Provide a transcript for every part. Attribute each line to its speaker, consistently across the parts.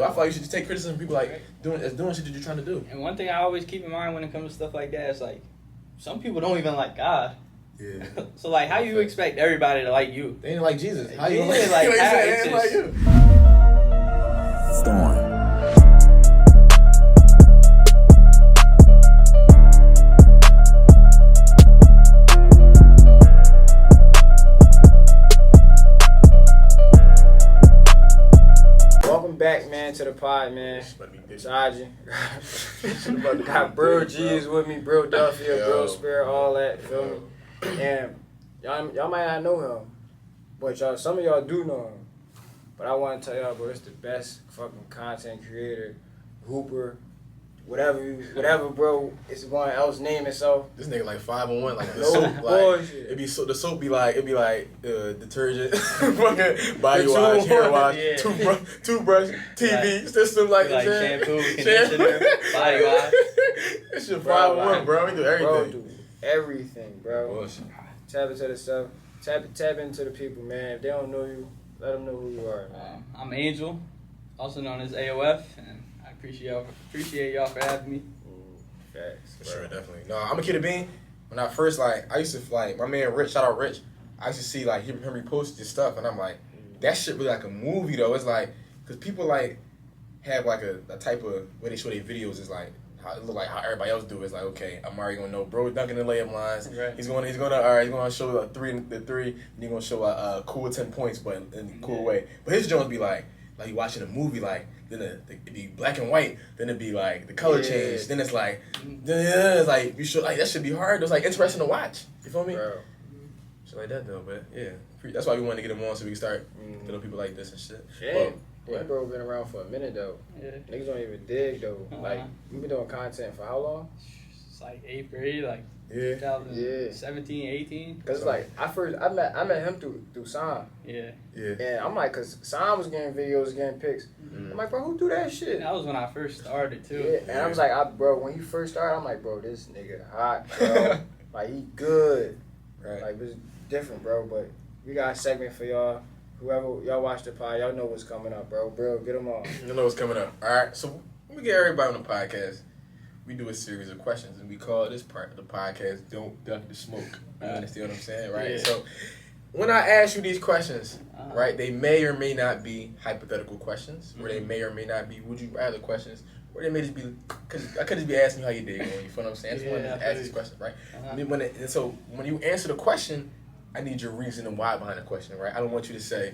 Speaker 1: I feel like you should just take criticism from people like doing shit that you're trying to do.
Speaker 2: And one thing I always keep in mind when it comes to stuff like that is like, some people don't even like God.
Speaker 1: Yeah.
Speaker 2: So like, how you expect everybody to like you?
Speaker 1: They ain't like Jesus. How you
Speaker 2: Yeah,
Speaker 1: like?
Speaker 2: like,
Speaker 1: They
Speaker 2: how
Speaker 1: ain't
Speaker 2: it's
Speaker 1: like
Speaker 2: just-
Speaker 1: you.
Speaker 3: Storm.
Speaker 4: Welcome back, man, to the pod, man. It's Aji. Got Bro G's with me, Bro Duffield, Bro Spirit, all that, feel me? And y'all might not know him, but some of y'all do know him. But I want to tell y'all, bro, it's the best fucking content creator, hooper, whatever, bro. It's going else name itself.
Speaker 1: This nigga like 5-on-1, like the
Speaker 4: No
Speaker 1: soap,
Speaker 4: bullshit.
Speaker 1: like the soap be like detergent, fucking body wash, hair wash,
Speaker 2: Yeah.
Speaker 1: toothbrush, TV system, like
Speaker 2: shampoo, conditioner, body wash.
Speaker 1: This shit 5-on-1, bro. We do everything.
Speaker 4: Bro, do everything, bro.
Speaker 1: Bullshit.
Speaker 4: Tap into the stuff. Tap into the people, man. If they don't know you, let them know who you are, man.
Speaker 2: I'm Angel, also known as AOF, and I appreciate y'all for having me.
Speaker 4: Facts,
Speaker 1: For
Speaker 4: bro.
Speaker 1: sure, definitely. No, I'm a kid of bean. When I first I used to my man Rich, shout out Rich. I used to see him repost this stuff, and I'm like, that shit really like a movie though. It's like, cause people have a type of way they show their videos is like how it look like how everybody else do. It's like, okay, I'm already gonna know bro dunking the layup lines.
Speaker 2: Right. He's
Speaker 1: Gonna show the three, and he's gonna show a cool 10 points, but in a cool way. But his Jones be like you watching a movie, then it'd be black and white, then it'd be like the color change, then it's like you should that should be hard. It's like interesting to watch. You feel me?
Speaker 4: Bro.
Speaker 1: Shit like that though, but yeah, that's why we wanted to get him on so we can start getting people like this and shit.
Speaker 4: Yeah, bro, been around for a minute though.
Speaker 2: Yeah.
Speaker 4: Niggas don't even dig though.
Speaker 2: Uh-huh.
Speaker 4: We been doing content for how long?
Speaker 2: It's like 8th grade, like
Speaker 1: Yeah.
Speaker 2: 2017, 18.
Speaker 4: Cause I met him through Sam.
Speaker 2: Yeah.
Speaker 1: Yeah.
Speaker 4: And I'm like, cause Sam was getting videos, getting pics. I'm like, bro, who do that shit?
Speaker 2: That was when I first started too.
Speaker 4: Yeah, and I was like, bro, when he first started, I'm like, bro, this nigga hot, bro. Like, he good.
Speaker 1: Right.
Speaker 4: Like, it's different, bro. But we got a segment for y'all. Whoever y'all watch the pod, y'all know what's coming up, bro. Bro, get them on.
Speaker 1: You know what's coming up. All right, so when we get everybody on the podcast, we do a series of questions, and we call this part of the podcast "Don't Duck the Smoke." You understand what I'm saying, right?
Speaker 2: Yeah.
Speaker 1: So when I ask you these questions,
Speaker 2: Uh-huh.
Speaker 1: right, they may or may not be hypothetical questions, or they may or may not be would you rather questions, or they may just be because I could just be asking you how you day going. You feel what I'm saying? I just want to ask these questions, right?
Speaker 2: Uh-huh.
Speaker 1: So when you answer the question, I need your reason and why behind the question, right? I don't want you to say,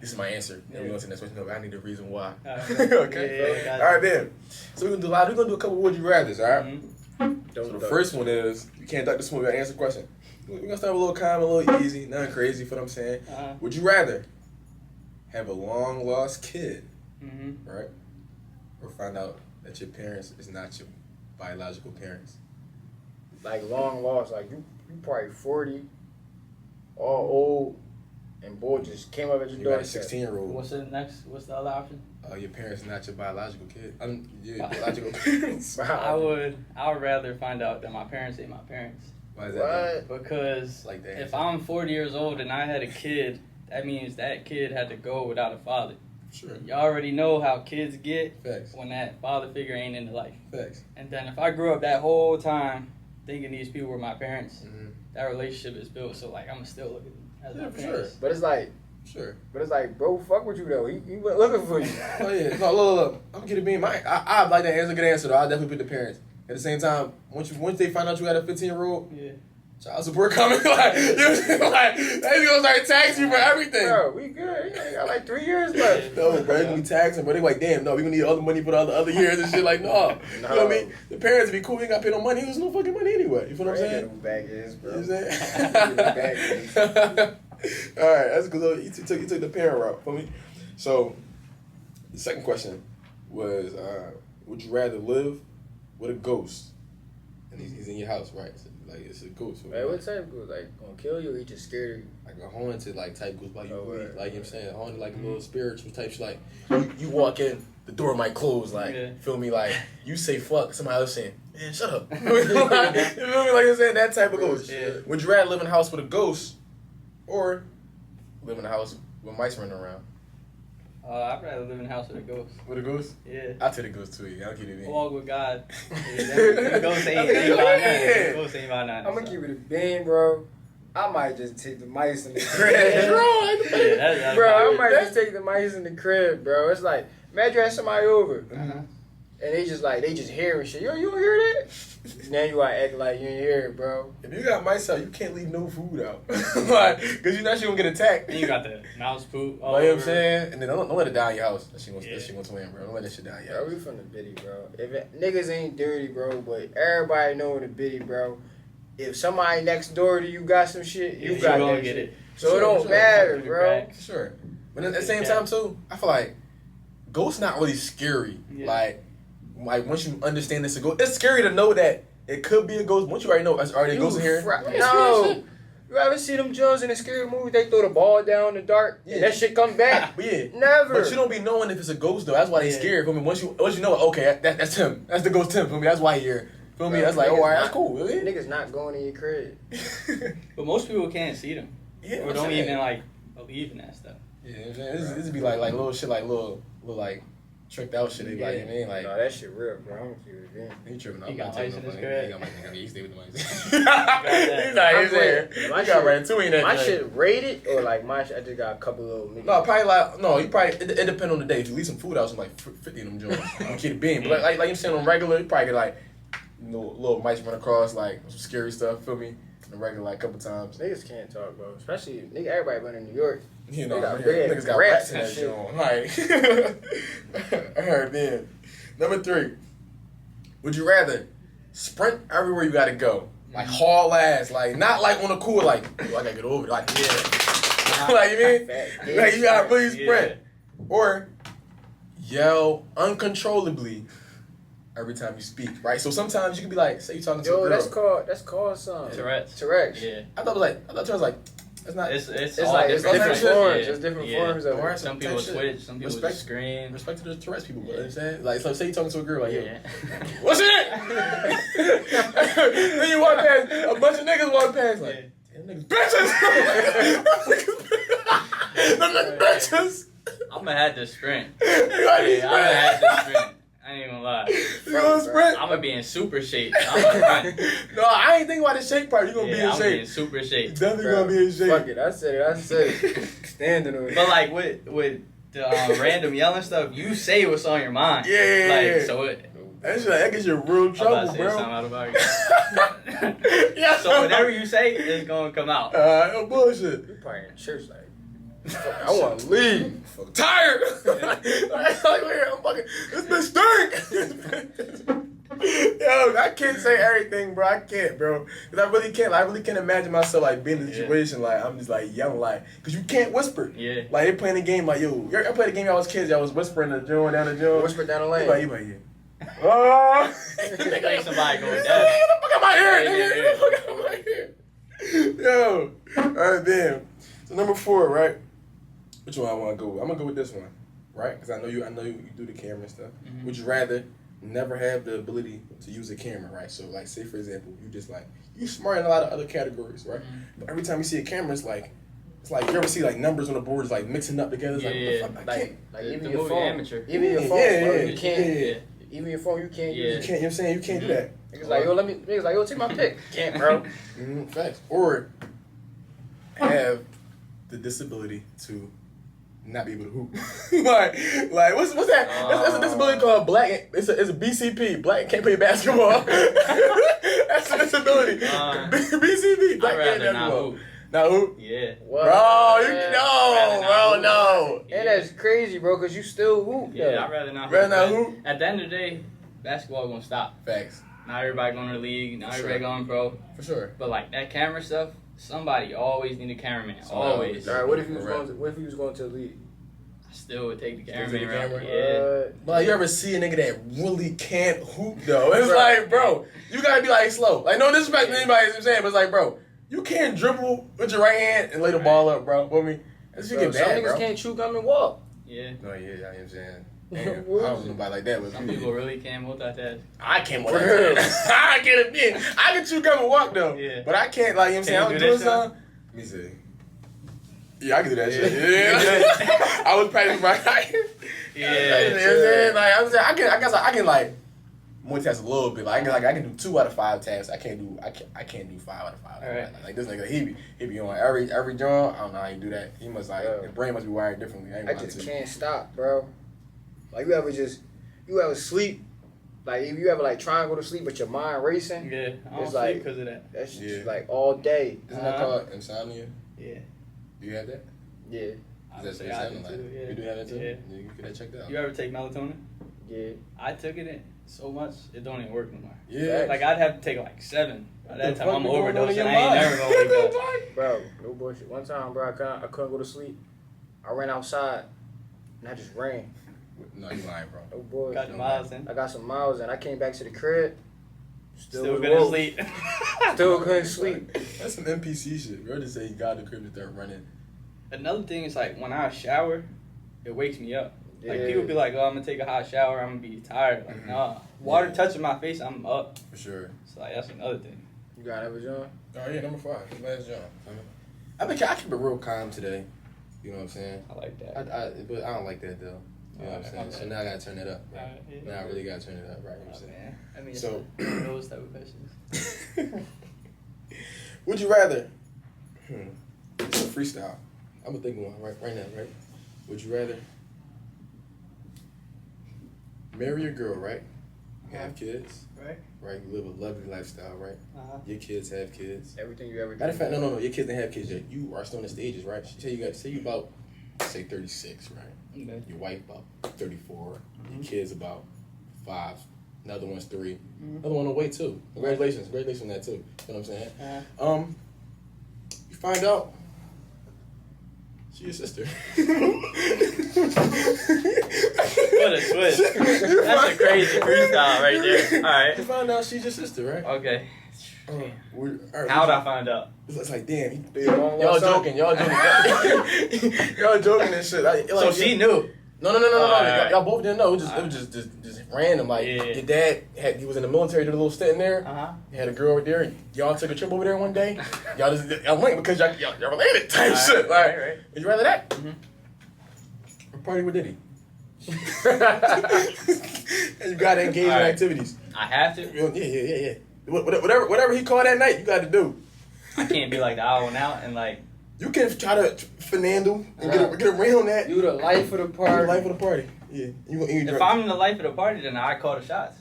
Speaker 1: this is my answer, and we're going to the next question. No, I need a reason why. Okay?
Speaker 2: Yeah,
Speaker 1: all right, then. So we're going to do a couple would you rathers, all right?
Speaker 2: Mm-hmm.
Speaker 1: So the first one is, you can't duck the smoke, you got to answer the question. We're going to start with a little calm, a little easy, nothing crazy, for what I'm saying.
Speaker 2: Uh-huh.
Speaker 1: Would you rather have a long-lost kid,
Speaker 2: Mm-hmm.
Speaker 1: right? Or find out that your parents is not your biological parents?
Speaker 4: Like, long lost. Like, you probably 40, all old, and boy just came up at your
Speaker 1: You
Speaker 4: door.
Speaker 1: got a 16-year-old.
Speaker 2: What's the other option?
Speaker 1: Your parents not your biological kid. Your biological parents.
Speaker 2: I would rather find out that my parents ain't my parents.
Speaker 1: Why is that?
Speaker 4: What?
Speaker 2: Because
Speaker 1: Like that.
Speaker 2: if I'm 40 years old and I had a kid, that means that kid had to go without a father.
Speaker 1: Sure.
Speaker 2: You already know how kids get
Speaker 1: Facts.
Speaker 2: when that father figure ain't in the life.
Speaker 1: Facts.
Speaker 2: And then if I grew up that whole time thinking these people were my parents,
Speaker 1: Mm-hmm.
Speaker 2: that relationship is built. So like I'm still looking as my
Speaker 1: Yeah, for
Speaker 2: parents.
Speaker 4: But it's like,
Speaker 1: Sure.
Speaker 4: bro, fuck with you though. He went looking for you.
Speaker 1: Oh yeah. No, look. I'm gonna be I like that answer. Good answer though. I'll definitely pick the parents. At the same time, once they find out you had a 15-year-old,
Speaker 2: Yeah.
Speaker 1: child support coming. They gonna start taxing you for everything.
Speaker 4: Bro, we good. He got like 3 years left.
Speaker 1: No, bro, they gonna be taxing, bro. They like, damn, no, we gonna need all the money for the other years and shit. Like, no. You know what I mean? The parents be cool. You ain't gotta pay no money. There's no fucking money anyway. You feel what I'm saying?
Speaker 4: Who bag is, bro.
Speaker 1: You know what I'm saying? All right, that's good. You took the parent route for me. So, the second question was, would you rather live with a ghost? And he's in your house, right? So, like, it's a ghost.
Speaker 4: Hey, what type of ghost? Like, gonna kill you or he just scared of you?
Speaker 1: Like a haunted type ghost, like you
Speaker 4: Oh,
Speaker 1: breathe,
Speaker 4: right.
Speaker 1: like you know what I'm saying, haunted like a little spiritual type shit. Like you walk in, the door might close, like feel me, like you say fuck, somebody else saying, man, shut up. You feel me, like I'm saying, that type of ghost.
Speaker 4: Yeah.
Speaker 1: Would you rather live in a house with a ghost or live in a house with mice running around?
Speaker 2: I'd rather live in a house with a ghost.
Speaker 1: With a ghost?
Speaker 2: Yeah.
Speaker 1: I'll take the ghost too. I'll keep it in.
Speaker 2: Walk with God. Yeah, ghost ain't about nothing. Ghost ain't about nothing.
Speaker 4: I'm gonna keep it a bean, bro. I might just take the mice in the
Speaker 2: Yeah.
Speaker 4: crib.
Speaker 2: Yeah, that's
Speaker 4: Bro, I
Speaker 2: about
Speaker 4: might
Speaker 2: it.
Speaker 4: just take the mice in the crib, bro. It's like, imagine you had somebody over.
Speaker 2: Uh-huh.
Speaker 4: And they just hearing shit. Yo, you don't hear that? Now you gotta act like you ain't hear it, bro.
Speaker 1: If you got mice out, you can't leave no food out. Like, cause you know she gonna get attacked.
Speaker 2: And you got the mouse poop.
Speaker 1: You know what I'm saying? And then don't let it die in your house. That shit gonna swim, bro. Don't let that shit die in your
Speaker 4: Bro,
Speaker 1: house.
Speaker 4: we from the biddy, bro. Niggas ain't dirty, bro, but everybody know the biddy, bro. If somebody next door to you got some shit, you got
Speaker 2: gonna
Speaker 4: that
Speaker 2: get
Speaker 4: shit.
Speaker 2: it.
Speaker 4: So
Speaker 1: Sure,
Speaker 4: it don't
Speaker 1: sure.
Speaker 4: matter,
Speaker 2: For
Speaker 4: bro.
Speaker 1: For sure. But at the same time too, I feel like ghosts not really scary.
Speaker 2: Yeah.
Speaker 1: Like once you understand it's a ghost, it's scary to know that it could be a ghost. Once you already know it's already a ghost in here.
Speaker 4: No. You ever see them Jones in the scary movie? They throw the ball down in the dark and that shit come back.
Speaker 1: But yeah.
Speaker 4: Never.
Speaker 1: But you don't be knowing if it's a ghost though. That's why they
Speaker 2: Yeah.
Speaker 1: scared. Feel me? Once you know, okay, that's him. That's the ghost Tim. Feel me? That's why he here. Feel me?
Speaker 4: Bro,
Speaker 1: That's like,
Speaker 4: niggas
Speaker 1: oh, alright,
Speaker 4: not-
Speaker 1: that's cool. Really?
Speaker 4: Niggas not going in your crib.
Speaker 2: But most people can't see them.
Speaker 1: Yeah,
Speaker 2: Or
Speaker 1: I'm
Speaker 2: don't
Speaker 1: saying.
Speaker 2: even like believe in that stuff.
Speaker 1: Yeah, this would be like little shit, like little like tricked out shit. They like, you know, ain't like.
Speaker 4: No, that shit real, bro. I'm gonna keep it again.
Speaker 1: He tripping.
Speaker 2: He
Speaker 1: I'm
Speaker 2: got
Speaker 1: not taking
Speaker 2: mice in
Speaker 1: no
Speaker 2: his
Speaker 1: money.
Speaker 2: crib.
Speaker 1: He got mice in his crib. He stay with the mice.
Speaker 2: that.
Speaker 1: He's not. He's there.
Speaker 4: My
Speaker 1: He got
Speaker 4: shit-
Speaker 1: right two in that.
Speaker 4: My
Speaker 1: joint.
Speaker 4: shit rated or like my shit, I just got a couple little niggas.
Speaker 1: No, probably like no. You probably it depends on the day. If you leave some food out, some like 50 of them joints. I'm keep it being, but like I'm saying on regular, you probably get like little mice run across like some scary stuff. Feel me? On the regular like a couple times.
Speaker 4: Niggas can't talk, bro. Especially nigga, everybody been in New York.
Speaker 1: You know,
Speaker 4: They got
Speaker 1: man,
Speaker 4: big
Speaker 1: niggas got
Speaker 4: rats
Speaker 1: rats in
Speaker 4: and
Speaker 1: that
Speaker 4: shit.
Speaker 1: joint. Like, alright then. Number 3. Would you rather sprint everywhere you gotta go, like haul ass, like not like on the cool, like oh, I gotta get over it, like yeah, like you mean, like you gotta really sprint, or yell uncontrollably every time you speak, right? So sometimes you can be like, say you talking to a
Speaker 4: Yo,
Speaker 1: girl.
Speaker 4: that's called something.
Speaker 2: Tourette's.
Speaker 4: Tourette's.
Speaker 2: Yeah.
Speaker 1: I thought it was like it's not.
Speaker 2: It's
Speaker 4: It's
Speaker 2: all
Speaker 4: like it's different
Speaker 1: shit.
Speaker 4: forms.
Speaker 2: Yeah.
Speaker 4: There's different
Speaker 2: Yeah.
Speaker 4: forms of
Speaker 1: Alright,
Speaker 4: it.
Speaker 2: Some
Speaker 1: type
Speaker 2: people
Speaker 1: shit.
Speaker 2: switch, some people
Speaker 1: Respect-
Speaker 2: just scream.
Speaker 1: Respect to the Tourette's people, you know what
Speaker 2: Yeah.
Speaker 1: I'm saying? Like, so say you talking to a girl, like, yo,
Speaker 2: Yeah.
Speaker 1: what's it? Then you walk past, a bunch of niggas walk past, like, damn niggas bitches! Them niggas bitches!
Speaker 2: I'm gonna have to sprint.
Speaker 1: You gotta
Speaker 2: Yeah, I'm gonna have
Speaker 1: sprint.
Speaker 2: to sprint. I ain't gonna lie.
Speaker 1: You gonna sprint?
Speaker 2: I'm gonna be in super shape. I'm gonna run.
Speaker 1: No, I ain't thinking about the shape part. You gonna be
Speaker 2: Yeah,
Speaker 1: in
Speaker 2: I'm gonna be in
Speaker 1: shape.
Speaker 2: super
Speaker 1: You
Speaker 2: shape.
Speaker 1: definitely
Speaker 4: Bro,
Speaker 1: gonna be in shape.
Speaker 4: Fuck it, I said it. Standing on it.
Speaker 2: But like with the random yelling stuff, you say what's on your mind.
Speaker 1: Yeah.
Speaker 2: Like so it.
Speaker 1: That gets you in real
Speaker 2: I'm about
Speaker 1: trouble,
Speaker 2: to say
Speaker 1: bro.
Speaker 2: something out about you.
Speaker 1: Yeah.
Speaker 2: So whatever you say is gonna come out.
Speaker 1: No bullshit.
Speaker 4: You probably in church like, I want to leave.
Speaker 1: Fuck tired. Like, wait, I'm fucking. This bitch stink. Yo, I can't say everything, bro. I can't, bro. Cause I really can't. I really can't imagine myself like being in a situation like I'm just like yelling like, cause you can't whisper.
Speaker 2: Yeah.
Speaker 1: Like they playing a game like yo. I played a game when I was kids. I was whispering the joint down the joint.
Speaker 4: Whisper down the lane.
Speaker 1: You like yeah. Oh.
Speaker 2: Like somebody going
Speaker 1: Get
Speaker 2: deaf.
Speaker 1: the fuck out my ear,
Speaker 2: Yeah,
Speaker 1: nigga. Get the fuck out my ear. Yo. Alright, then. So number 4, right? Which one I want to go with? I'm gonna go with this one, right? Because I know you do the camera and stuff.
Speaker 2: Mhm.
Speaker 1: Would you rather never have the ability to use a camera, right? So like, say for example, you just like you smart in a lot of other categories, right? But every time you see a camera, it's like you ever see like numbers on the board, it's like mixing up together. It's like,
Speaker 2: Yeah.
Speaker 1: what the fuck? I can't.
Speaker 4: Like
Speaker 2: The
Speaker 4: even your
Speaker 2: movie
Speaker 4: phone.
Speaker 2: Amateur.
Speaker 4: Even your
Speaker 1: Yeah,
Speaker 4: phone,
Speaker 1: yeah,
Speaker 4: bro.
Speaker 1: yeah,
Speaker 4: You can't.
Speaker 1: yeah.
Speaker 4: Even your phone, you can't
Speaker 2: Yeah.
Speaker 4: use
Speaker 1: You
Speaker 4: it.
Speaker 1: can't. You know what I'm saying? You can't do that.
Speaker 4: Niggas like, yo, niggas like, yo, take my pic. Can't, bro.
Speaker 1: Facts. Or have the disability to not be able to hoop. like what's that? That's a disability called black. It's a BCP. Black can't play basketball. That's a disability. BCP. Black
Speaker 2: I'd
Speaker 1: can't
Speaker 2: rather not
Speaker 1: basketball.
Speaker 2: hoop.
Speaker 1: Not hoop.
Speaker 2: Yeah.
Speaker 4: What?
Speaker 1: Bro, you
Speaker 4: Man.
Speaker 1: no, bro, no.
Speaker 4: And that's crazy, bro, because you still hoop.
Speaker 2: Yeah, I'd rather not hoop.
Speaker 1: Rather not
Speaker 2: But
Speaker 1: hoop?
Speaker 2: At the end of the day, basketball gonna stop.
Speaker 1: Facts.
Speaker 2: Not everybody going to the league. Not everybody going pro.
Speaker 1: For sure.
Speaker 2: But like that camera stuff, somebody always need a cameraman. Always.
Speaker 4: All right, what if you was
Speaker 1: Correct.
Speaker 4: going to, what if you was going to the league?
Speaker 2: I still would take the
Speaker 1: Still
Speaker 2: cameraman.
Speaker 1: take the
Speaker 2: around.
Speaker 1: camera?
Speaker 2: Yeah.
Speaker 1: But like, you ever see a nigga that really can't hoop though? It's like, bro, you gotta be like slow. Like, no disrespect to anybody, you know what I'm saying, but it's like, bro, you can't dribble with your right hand and lay the ball up, bro. What I mean, that's you
Speaker 4: Bro,
Speaker 1: get
Speaker 4: some
Speaker 1: bad,
Speaker 4: niggas
Speaker 1: bro.
Speaker 4: can't chew gum and walk.
Speaker 2: Yeah.
Speaker 1: No, yeah, you know what I'm saying. Damn, I don't know nobody like that. But
Speaker 2: Some people really can't multitask.
Speaker 1: I can't walk.
Speaker 4: For real.
Speaker 1: I can't admit. I can chew gum and walk though.
Speaker 2: Yeah.
Speaker 1: But I can't, like, you know what I'm saying,
Speaker 2: Can
Speaker 1: I'm
Speaker 2: you
Speaker 1: doing
Speaker 2: do this,
Speaker 1: something. Let me see. Yeah, I can do that shit. Yeah. I was practicing my.
Speaker 2: Yeah.
Speaker 1: Like I guess I can like multitask a little bit. Like I can do 2 out of 5 tasks. I can't do 5 out of 5.
Speaker 2: Right.
Speaker 1: Like this nigga, he be on every joint. I don't know how he do that. He must his brain must be wired differently.
Speaker 4: I just can't stop, bro. Like you ever sleep. Like if you ever like try and go to sleep but your mind racing.
Speaker 2: Yeah, I don't
Speaker 4: it's
Speaker 2: sleep
Speaker 4: like
Speaker 2: because of that.
Speaker 4: That's just like all day.
Speaker 1: Isn't that called insomnia?
Speaker 2: Yeah.
Speaker 1: Do you have that?
Speaker 4: Yeah.
Speaker 2: I would say I do too. Yeah.
Speaker 1: You do have that too?
Speaker 2: Yeah.
Speaker 1: You get that checked out.
Speaker 2: You ever take melatonin?
Speaker 4: Yeah.
Speaker 2: I took it so much it don't even work no more.
Speaker 1: Yeah.
Speaker 2: Like I'd have to take like 7. By that time I'm
Speaker 1: going on in
Speaker 2: overdosing.
Speaker 1: your
Speaker 2: I ain't
Speaker 1: mind?
Speaker 2: never gonna wake up.
Speaker 4: Bro, no bullshit. One time, bro, I couldn't go to sleep. I ran outside and I just ran.
Speaker 1: No, you lying, bro.
Speaker 4: No bullshit.
Speaker 2: Got the miles in.
Speaker 4: I got some miles in. I came back to the crib.
Speaker 2: Still couldn't sleep.
Speaker 4: Still couldn't sleep.
Speaker 1: That's some NPC shit. Bro just say he got the crib to start running.
Speaker 2: Another thing is like when I shower, it wakes me up. Like
Speaker 4: Yeah.
Speaker 2: people be like, "Oh, I'm gonna take a hot shower. I'm gonna be tired." Like, nah, water touching my face, I'm up.
Speaker 1: For sure.
Speaker 2: So like that's another thing.
Speaker 4: You got it, John?
Speaker 1: Oh yeah, number 5. Last John. I keep it real calm today. You know what I'm saying?
Speaker 2: I like that.
Speaker 1: But I don't like that though. You know what I'm saying?
Speaker 2: Okay.
Speaker 1: So now I gotta turn it up. Right?
Speaker 2: Alright, yeah.
Speaker 1: Now I really gotta turn it up, right? You know what I'm
Speaker 2: Oh,
Speaker 1: saying?
Speaker 2: man. I mean,
Speaker 1: So-
Speaker 2: those type of questions.
Speaker 1: Would you rather? It's a freestyle. I'm gonna think of one right now, right? Would you rather marry a girl, right? You have kids,
Speaker 2: Right.
Speaker 1: right? You live a lovely lifestyle, right? Your kids have kids.
Speaker 4: Everything you ever did.
Speaker 1: Matter of fact, no. Your kids didn't have kids yet. You are still in the stages, right? Say you about 36, right?
Speaker 2: Okay.
Speaker 1: Your wife about 34. Your kids about 5. Another one's 3. Another one on the way too. Congratulations on that too. You know what I'm saying? You find out she's your sister.
Speaker 2: What a twist. That's a crazy freestyle right there. All right.
Speaker 1: You find out she's your sister, right?
Speaker 2: Okay.
Speaker 1: How'd
Speaker 2: I find out?
Speaker 1: It's like, damn,
Speaker 4: Y'all
Speaker 1: joking, y'all joking and shit. Like,
Speaker 2: So she knew.
Speaker 1: No.
Speaker 2: Alright.
Speaker 1: Y'all both didn't know. It was just random. Like your dad he was in the military, did a little stint in there. He had a girl over there. Y'all took a trip over there one day. Y'all went because y'all related type shit. Like,
Speaker 2: Right.
Speaker 1: would you rather that? Or party with Diddy? And you gotta engage in activities.
Speaker 2: I have to.
Speaker 1: Yeah. Whatever he called that night, you got to do.
Speaker 2: I can't be like the owl and out and like.
Speaker 1: You can try to finagle and get around that.
Speaker 4: You the life of the
Speaker 1: You're
Speaker 4: party.
Speaker 1: the life of the party. Yeah.
Speaker 2: If I'm in the life of the party, then I call the shots.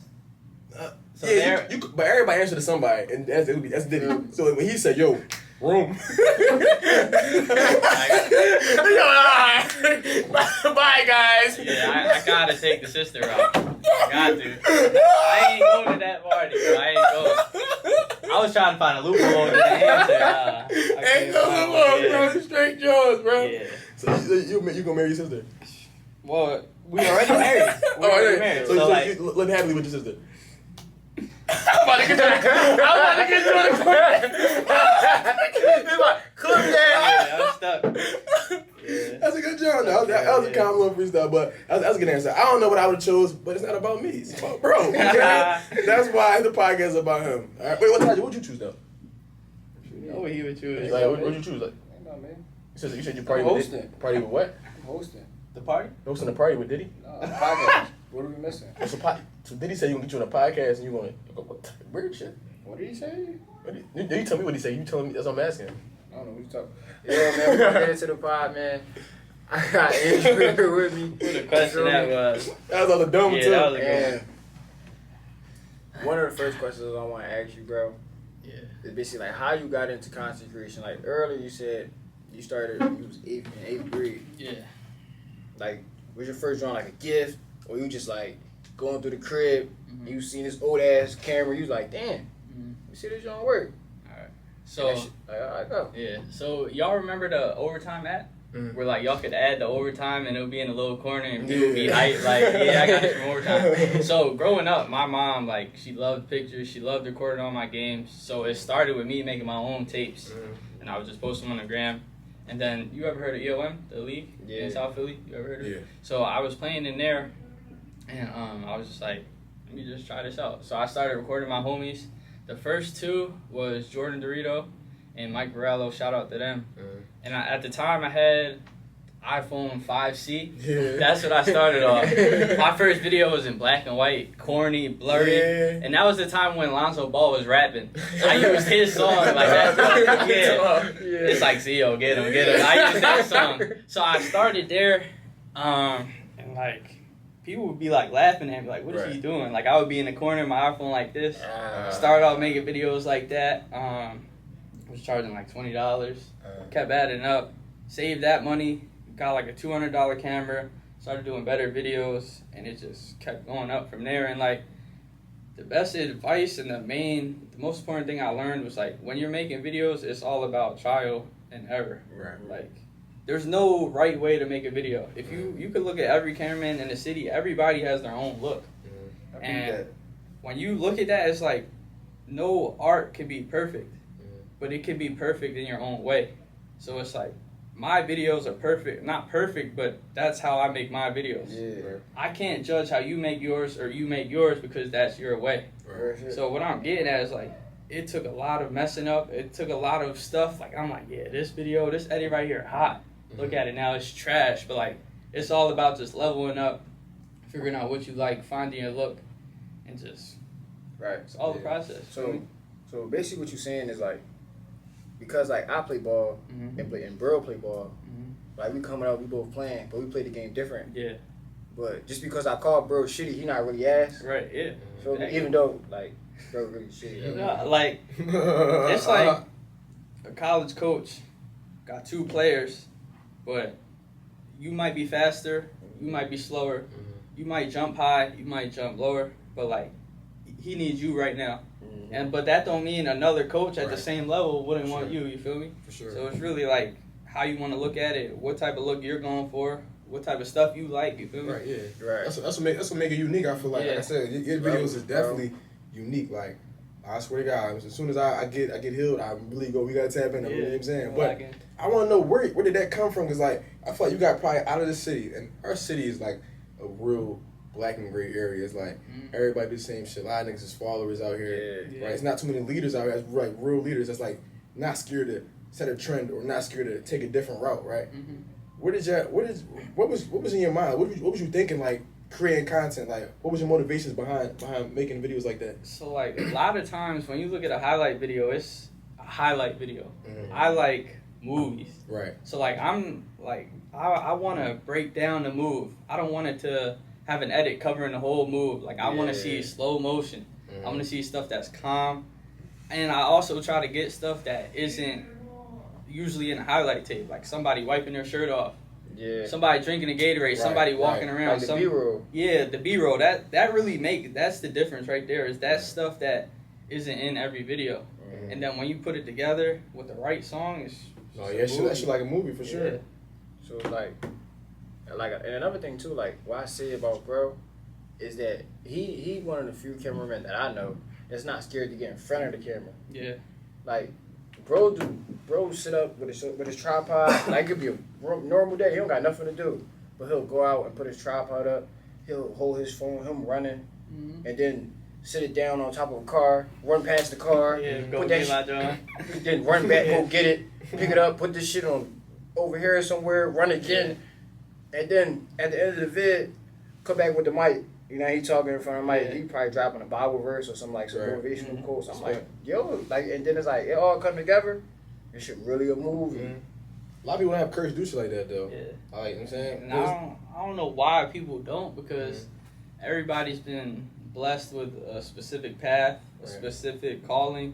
Speaker 2: So
Speaker 1: yeah, but everybody answered to somebody, and that's Diddy. So when he said, "Yo, room," bye guys.
Speaker 2: Yeah, I gotta take the sister out. Got to. I ain't going to that party, bro. I ain't going. I was trying to find a loophole in the answer.
Speaker 1: Ain't no loophole, bro. Straight jaws, bro.
Speaker 2: Yeah.
Speaker 1: So you gonna marry your sister?
Speaker 2: Well, we already married. We already married.
Speaker 1: So
Speaker 2: like,
Speaker 1: you live happily with your sister. I'm about to get you on the corner. He's like, clip that.
Speaker 2: yeah, I'm stuck. Yeah.
Speaker 1: That's a good job, though. That was a common little freestyle, but that's a good answer. I don't know what I would have chose, but it's not about me. It's about bro. Okay? That's why the podcast is about him. All right. Wait, what would you choose, though?
Speaker 2: You know what he would choose.
Speaker 1: Like, what would you choose? Like, you said you party with Diddy. Party with what?
Speaker 4: I'm hosting.
Speaker 2: The party?
Speaker 1: Hosting a party with Diddy?
Speaker 4: No, podcast. What are we missing?
Speaker 1: So Diddy said you gonna get you on a podcast and you gonna weird shit.
Speaker 4: What did he say?
Speaker 1: You tell me what he said. You telling me that's what I'm asking.
Speaker 4: I don't know what you talking. Yeah, man, we're gonna get into the pod, man. I got Angelvictor with me.
Speaker 2: What a question that was.
Speaker 1: That was all the dumb
Speaker 2: Yeah,
Speaker 1: too.
Speaker 2: that was a good one.
Speaker 4: And one of the first questions I want to ask you, bro,
Speaker 2: Yeah.
Speaker 4: is basically like how you got into content creation. Like earlier, you said you started. You was in eighth grade.
Speaker 2: Yeah.
Speaker 4: Like, was your first drawing like a gift, or you just like going through the crib? You seen this old ass camera. You was like, damn, you see this drawing work.
Speaker 2: So,
Speaker 4: Like, alright, go.
Speaker 2: yeah. So, y'all remember the overtime app? Where, like, y'all could add the overtime and it would be in a little corner and people would be hyped, like, yeah, I got this from overtime. So, growing up, my mom, like, she loved pictures. She loved recording all my games. So, it started with me making my own tapes. And I would just post them on the gram. And then, you ever heard of EOM, the league in South Philly? You ever heard of it?
Speaker 1: Yeah.
Speaker 2: So, I was playing in there. And I was just like, let me just try this out. So, I started recording my homies. The first 2 was Jordan Dorito and Mike Borello, shout out to them.
Speaker 1: Mm-hmm.
Speaker 2: And at the time, I had iPhone 5C.
Speaker 1: Yeah.
Speaker 2: That's what I started off. My first video was in black and white, corny, blurry.
Speaker 1: Yeah.
Speaker 2: And that was the time when Lonzo Ball was rapping. I used his song like that. Yeah. It's like, Zio, get him. I used that song. So I started there, and like, people would be like laughing at me, like, what is he doing? Like, I would be in the corner of my iPhone like this. Started off making videos like that. Was charging like $20. Kept adding up. Saved that money. Got like a $200 camera, started doing better videos, and it just kept going up from there. And like, the best advice and the most important thing I learned was like, when you're making videos, it's all about trial and error.
Speaker 1: Right.
Speaker 2: Like, there's no right way to make a video. If you could look at every cameraman in the city, everybody has their own look. And when you look at that, it's like, no art can be perfect, but it can be perfect in your own way. So it's like, my videos are perfect. Not perfect, but that's how I make my videos.
Speaker 4: Yeah.
Speaker 2: I can't judge how you make yours or you make yours because that's your way.
Speaker 1: Right.
Speaker 2: So what I'm getting at is like, it took a lot of messing up. It took a lot of stuff. Like, I'm like, yeah, this edit right here, hot. Look at it now, it's trash. But like, it's all about just leveling up, figuring out what you like, finding your look, and just, it's all the process.
Speaker 4: So basically what you're saying is like, because like I play ball and Bro play ball, like we coming out, we both playing, but we play the game different.
Speaker 2: Yeah.
Speaker 4: But just because I call Bro shitty, he not really ass.
Speaker 2: Right. Yeah.
Speaker 4: So even though like Bro really shitty.
Speaker 2: You know, like, it's like a college coach got 2 players, but you might be faster, you might be slower, you might jump high, you might jump lower, but like, he needs you right now. But that don't mean another coach at the same level wouldn't want you. You feel me?
Speaker 1: For sure.
Speaker 2: So it's really like how you want to look at it, what type of look you're going for, what type of stuff you like. You feel me?
Speaker 1: Right. Yeah.
Speaker 4: Right.
Speaker 1: That's what make it unique. I feel like I said, your videos is definitely unique. Like, I swear to God, as soon as I get healed, I really go. We gotta tap in. You know what I'm saying? But I want to know where did that come from? Because like, I feel like you got probably out of the city, and our city is like a real black and gray area. It's like everybody do the same shit. A lot of niggas is followers out here, right? It's not too many leaders out here. It's like real leaders that's like not scared to set a trend or not scared to take a different route, right? What was in your mind? What was you thinking like creating content? Like, what was your motivations behind making videos like that?
Speaker 2: So like, a lot of times when you look at a highlight video, it's a highlight video. I like movies,
Speaker 1: right?
Speaker 2: So like, I'm like, I want to break down the move. I don't want it to have an edit covering the whole move. Like, I want to see slow motion. I want to see stuff that's calm. And I also try to get stuff that isn't usually in a highlight tape. Like somebody wiping their shirt off. Yeah. Somebody drinking a Gatorade. Somebody walking around.
Speaker 4: Like the B-roll.
Speaker 2: Yeah, the B-roll. That really that's the difference right there. Is that stuff that isn't in every video. And then when you put it together with the right song, it's
Speaker 1: that shit like a movie for sure.
Speaker 4: So like, and another thing too, like what I say about Bro is that he one of the few cameramen that I know that's not scared to get in front of the camera.
Speaker 2: Yeah.
Speaker 4: Like, bro sit up with his tripod. Like, it could be a normal day. He don't got nothing to do, but he'll go out and put his tripod up. He'll hold his phone, him running, and then sit it down on top of a car, run past the car,
Speaker 2: go get my job.
Speaker 4: Then run back, go get it, pick it up, put this shit on over here somewhere, run again, and then at the end of the vid, come back with the mic. You know, he talking in front of the mic. He probably dropping a Bible verse or something like some motivational quotes. I'm like, yo, like, and then it's like it all come together. This shit really a movie.
Speaker 1: A lot of people don't have courage to do shit like that though.
Speaker 2: Yeah.
Speaker 1: Like, you know what I'm saying?
Speaker 2: And I don't know why people don't, because everybody's been blessed with a specific path, a specific calling,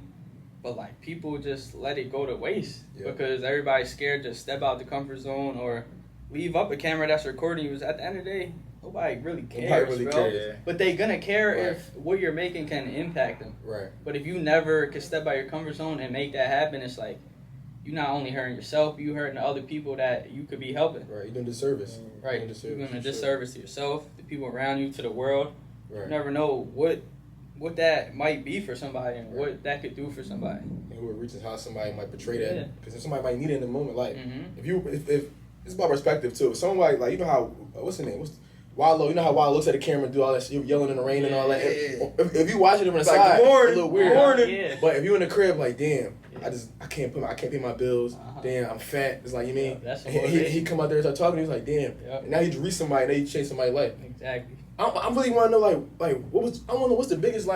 Speaker 2: but like people just let it go to waste because everybody's scared to step out the comfort zone or leave up a camera that's recording you. At the end of the day, nobody really cares, bro. But they gonna care if what you're making can impact them.
Speaker 1: Right.
Speaker 2: But if you never can step out your comfort zone and make that happen, it's like you're not only hurting yourself, you hurting the other people that you could be helping.
Speaker 1: Right. You're doing disservice.
Speaker 2: Right. You're doing a disservice to yourself, the people around you, to the world. Right. You never know what that might be for somebody and what that could do for somebody.
Speaker 1: And who it reaches how somebody might portray that, because if somebody might need it in the moment, like if it's about perspective too. If someone like you know how what's the name? Wallow, you know how Wallow looks at the camera and do all that shit, yelling in the rain and all that. If you watch it from the side, it's a little weird. But if you in the crib, like, damn, I can't pay my bills. Damn, I'm fat. It's like, you mean?
Speaker 2: That's
Speaker 1: and he come out there and start talking. He's like, damn. And now he reach somebody. Now he change somebody's life.
Speaker 2: Exactly.
Speaker 1: I really want to know I want to know what's the biggest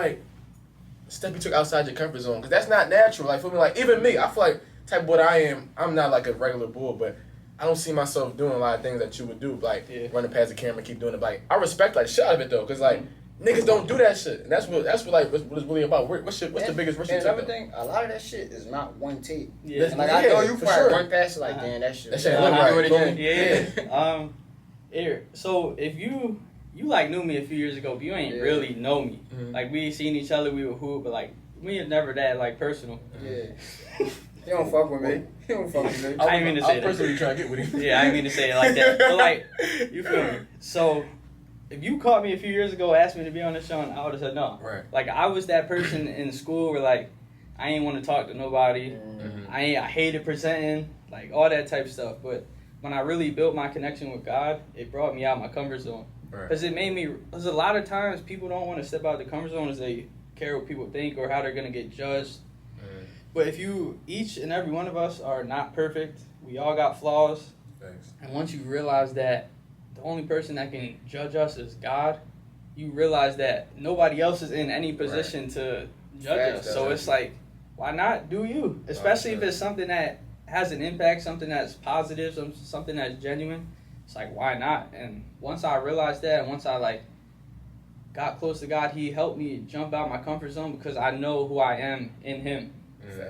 Speaker 1: step you took outside your comfort zone, because that's not natural. Like, for me, like, even me, I feel like type of what I am. I'm not like a regular bull, but I don't see myself doing a lot of things that you would do, like running past the camera, keep doing it. Like, I respect like shit out of it though, because like niggas don't do that shit, and that's what it's really about. What's the biggest risk you took?
Speaker 3: Another thing, a lot of that shit is not one take.
Speaker 2: Yeah.
Speaker 3: And like I know you probably
Speaker 1: sure.
Speaker 3: run past it like, damn, that shit.
Speaker 1: That shit look right.
Speaker 3: Do it again.
Speaker 2: Yeah. Here. So if you like knew me a few years ago, but you ain't really know me.
Speaker 1: Mm-hmm.
Speaker 2: Like we seen each other, we were hoop, but like we was never that like personal.
Speaker 3: Yeah. He don't fuck with me. He don't fuck with me.
Speaker 2: I didn't mean to say that.
Speaker 1: I'm personally trying to get with him.
Speaker 2: Yeah, I didn't mean to say it like that. But like, you feel me? So if you caught me a few years ago, asked me to be on the show, I would have said no.
Speaker 1: Right.
Speaker 2: Like I was that person in school where like I ain't want to talk to nobody.
Speaker 1: Mm-hmm.
Speaker 2: I hated presenting, like all that type of stuff. But when I really built my connection with God, it brought me out my comfort zone. Because it made me. Because a lot of times people don't want to step out the comfort zone as they care what people think or how they're gonna get judged. But if each and every one of us are not perfect, we all got flaws.
Speaker 1: Thanks.
Speaker 2: And once you realize that the only person that can judge us is God, you realize that nobody else is in any position to judge us. So it's like, why not do you? Especially if it's something that has an impact, something that's positive, something that's genuine. It's like, why not? And once I realized that, and once I like got close to God, He helped me jump out my comfort zone because I know who I am in Him.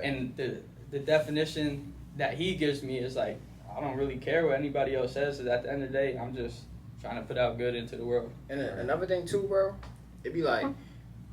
Speaker 2: And the definition that He gives me is like, I don't really care what anybody else says. Because at the end of the day, I'm just trying to put out good into the world.
Speaker 4: And another thing too, bro, it'd be like,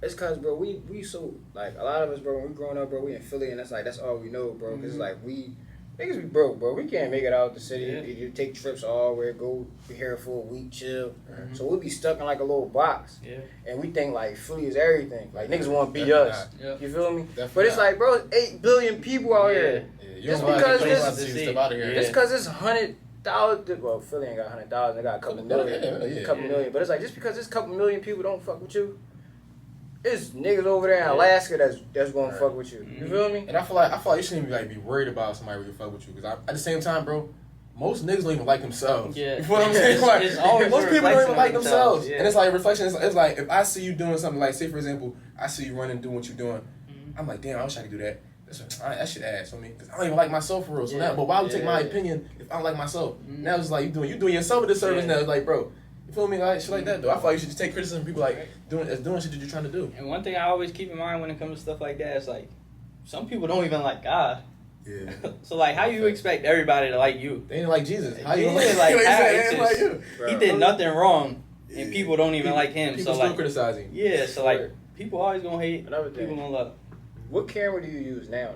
Speaker 4: it's cause, bro, we so, like, a lot of us, bro, when we growing up, bro, we in Philly, and that's all we know, bro. Cause like niggas be broke, bro. We can't make it out the city.
Speaker 2: Yeah.
Speaker 4: You take trips all where go. Be here for a week, chill.
Speaker 2: Mm-hmm.
Speaker 4: So we be stuck in like a little box.
Speaker 2: Yeah.
Speaker 4: And we think like Philly is everything. Like niggas want to be us.
Speaker 2: Yep.
Speaker 4: You feel me?
Speaker 1: Definitely
Speaker 4: But it's
Speaker 1: not.
Speaker 4: like, bro, it's 8 billion people out here.
Speaker 1: Yeah,
Speaker 4: Just because
Speaker 2: this-
Speaker 4: It's because it's 100,000. Well, Philly ain't got 100,000. They got a couple million. Couple million. But it's like, just because it's a couple million people don't fuck with you, it's niggas over there in Alaska that's gonna fuck with you. You feel me?
Speaker 1: And I feel like you shouldn't even be worried about somebody really fuck with you, because at the same time, bro, most niggas don't even like themselves.
Speaker 2: Yeah.
Speaker 1: You feel what I'm saying? Like,
Speaker 2: It's always
Speaker 1: most
Speaker 2: a
Speaker 1: people don't
Speaker 2: reflection
Speaker 1: even like
Speaker 2: of
Speaker 1: themselves.
Speaker 2: yeah.
Speaker 1: And it's like a reflection. It's like if I see you doing something, like say for example, I see you running, doing what you're doing, I'm like, damn, I wish I could do that. That shit ass for me, because I don't even like myself for real. So now, but why would you take my opinion if I don't like myself? Now it's like you doing yourself a disservice. Now it's like, bro, you feel me? Like shit like that though. I feel like you should just take criticism from people like doing shit that you're trying to do.
Speaker 2: And one thing I always keep in mind when it comes to stuff like that is like, some people don't even like God.
Speaker 1: Yeah.
Speaker 2: So like, how you expect everybody to like you?
Speaker 1: They ain't like Jesus. How
Speaker 2: Yeah,
Speaker 1: you
Speaker 2: like,
Speaker 1: like?
Speaker 2: how
Speaker 1: They
Speaker 2: it's
Speaker 1: ain't like
Speaker 2: just-
Speaker 1: you.
Speaker 2: He did nothing wrong, and people don't even like him.
Speaker 1: People
Speaker 2: So
Speaker 1: still
Speaker 2: like,
Speaker 1: criticizing.
Speaker 2: yeah. So like, people always gonna hate.
Speaker 4: Another thing.
Speaker 2: People gonna love.
Speaker 4: What camera do you use now?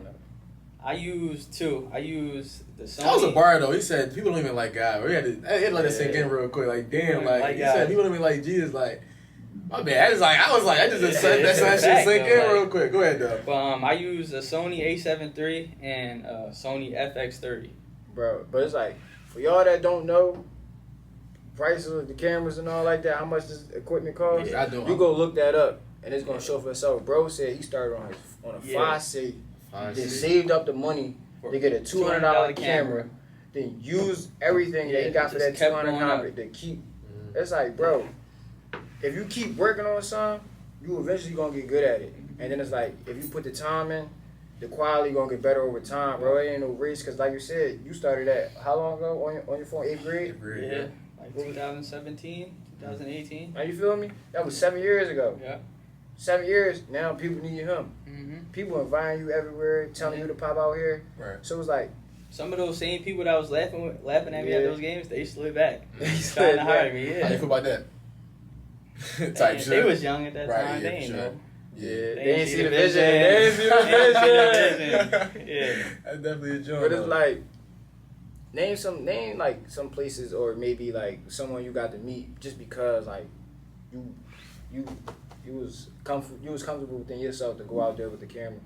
Speaker 2: I use two. I use the Sony.
Speaker 1: That was a bar though. He said people don't even like God. We had to let it sink in real quick. Like damn,
Speaker 2: People
Speaker 1: like
Speaker 2: like
Speaker 1: he
Speaker 2: God.
Speaker 1: said people don't even like Jesus. Like my bad. I just said
Speaker 2: It's
Speaker 1: that
Speaker 2: a
Speaker 1: shit
Speaker 2: fact,
Speaker 1: sink
Speaker 2: though,
Speaker 1: in
Speaker 2: like-
Speaker 1: real quick. Go ahead though.
Speaker 2: But I use a Sony A7 III and a Sony FX30.
Speaker 4: Bro, but it's like, for y'all that don't know prices of the cameras and all like that, how much this equipment costs,
Speaker 1: Yeah, I don't.
Speaker 4: you go look that up and it's gonna show for itself. Bro said he started on a
Speaker 2: Yeah.
Speaker 4: 5C,
Speaker 1: Fine.
Speaker 4: then saved up the money to get a $200 camera, then use everything that he got for that
Speaker 2: just kept
Speaker 4: 200
Speaker 2: going
Speaker 4: camera
Speaker 2: up.
Speaker 4: to keep. It's like, bro, if you keep working on something, you eventually gonna get good at it. And then it's like, if you put the time in, the quality gonna get better over time, bro. It ain't no race, cause like you said, you started that how long ago on your phone? 8th grade?
Speaker 2: Yeah, like 2017, 2018.
Speaker 4: Now you feel me? That was 7 years ago.
Speaker 2: Yeah.
Speaker 4: 7 years. Now people need him.
Speaker 2: Mm-hmm.
Speaker 4: People inviting you everywhere, telling you to pop out here.
Speaker 1: Right.
Speaker 4: So it's like,
Speaker 2: Some of those same people that was laughing at me at
Speaker 4: Yeah.
Speaker 2: those games, they slid back.
Speaker 4: They
Speaker 2: Trying
Speaker 4: slid
Speaker 2: to hire me,
Speaker 1: How you
Speaker 2: yeah.
Speaker 1: feel about that?
Speaker 2: And
Speaker 1: Type shit.
Speaker 2: they was young at that
Speaker 1: Right,
Speaker 2: time.
Speaker 1: yeah,
Speaker 2: They ain't
Speaker 1: sure.
Speaker 2: know.
Speaker 1: Yeah.
Speaker 4: they
Speaker 2: They
Speaker 4: ain't see the vision. They ain't see the vision.
Speaker 2: Yeah.
Speaker 1: That's definitely a joke.
Speaker 4: But it's like, name like some places or maybe like someone you got to meet just because like you was comfortable within yourself to go out there with the camera.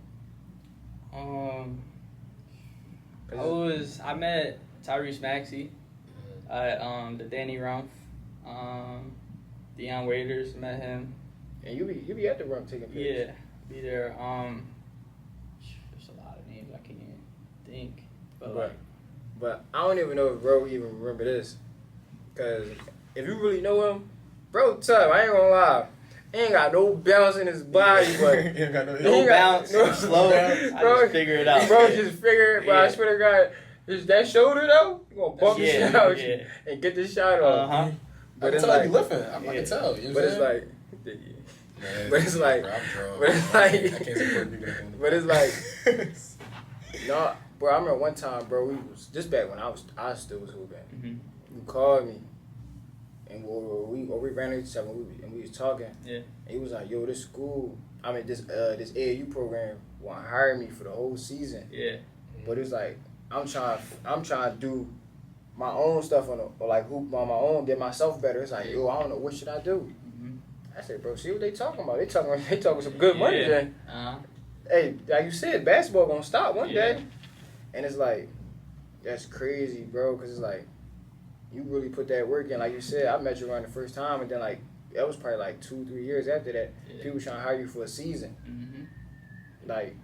Speaker 2: I met Tyrese Maxey at the Danny Rumpf, Deion Waiters, met him.
Speaker 4: And you be at the run taking pictures.
Speaker 2: Yeah, be there. There's a lot of names I can't think.
Speaker 4: But I don't even know if bro even remember this. Because if you really know him, bro tough, I ain't gonna lie. He ain't got no bounce in his body, but
Speaker 1: He ain't got
Speaker 2: No bounce, slow. I
Speaker 4: bro,
Speaker 2: just figure it out.
Speaker 4: Bro, just figure it. But I swear to God, is that shoulder though? You gonna bump
Speaker 2: Yeah,
Speaker 4: his shit out
Speaker 2: yeah.
Speaker 4: and get this shot off.
Speaker 2: Uh-huh.
Speaker 1: But it's like you lifting. I can tell. You know
Speaker 4: But
Speaker 1: what
Speaker 4: it's
Speaker 1: I'm saying?
Speaker 4: like,
Speaker 1: Man,
Speaker 4: but it's like,
Speaker 1: bro, I'm drunk.
Speaker 4: but it's like,
Speaker 1: I can't support people.
Speaker 4: but it's like, no, bro. I remember one time, bro. We was just back when I still was hooping.
Speaker 2: Mm-hmm.
Speaker 4: You called me, and we ran into each other, and we was talking.
Speaker 2: Yeah.
Speaker 4: And he was like, "Yo, this school, this AAU program want to hire me for the whole season."
Speaker 2: Yeah.
Speaker 4: But it's like I'm trying to do my own stuff or like hoop on my own, get myself better. It's like, yo, I don't know, what should I do?
Speaker 2: Mm-hmm.
Speaker 4: I said, bro, see what they talking about. They talking some good money then.
Speaker 2: Uh-huh.
Speaker 4: Hey, like you said, basketball gonna stop one day. And it's like, that's crazy, bro, because it's like, you really put that work in. Like you said, I met you around the first time, and then like, that was probably like 2-3 years after that, people trying to hire you for a season.
Speaker 2: Mm-hmm.
Speaker 4: Like,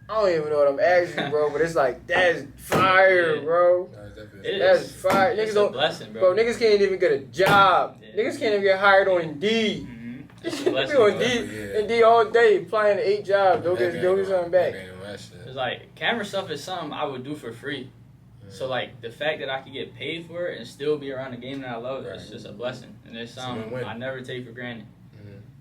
Speaker 4: I don't even know what I'm asking, bro, but it's like, that's fire, bro.
Speaker 1: No,
Speaker 4: That's fire.
Speaker 2: It's
Speaker 4: Niggas
Speaker 2: a
Speaker 4: don't,
Speaker 2: blessing, bro.
Speaker 4: niggas can't even get a job.
Speaker 2: Yeah.
Speaker 4: Niggas can't even get hired on Indeed.
Speaker 2: Mm-hmm.
Speaker 4: We
Speaker 2: It's a blessing,
Speaker 4: on
Speaker 2: bro.
Speaker 4: Indeed all day, applying to 8 jobs. Don't get something back.
Speaker 2: It's like, camera stuff is something I would do for free. So like, the fact that I could get paid for it and still be around the game that I love, it's just a blessing. And it's something I never take for granted.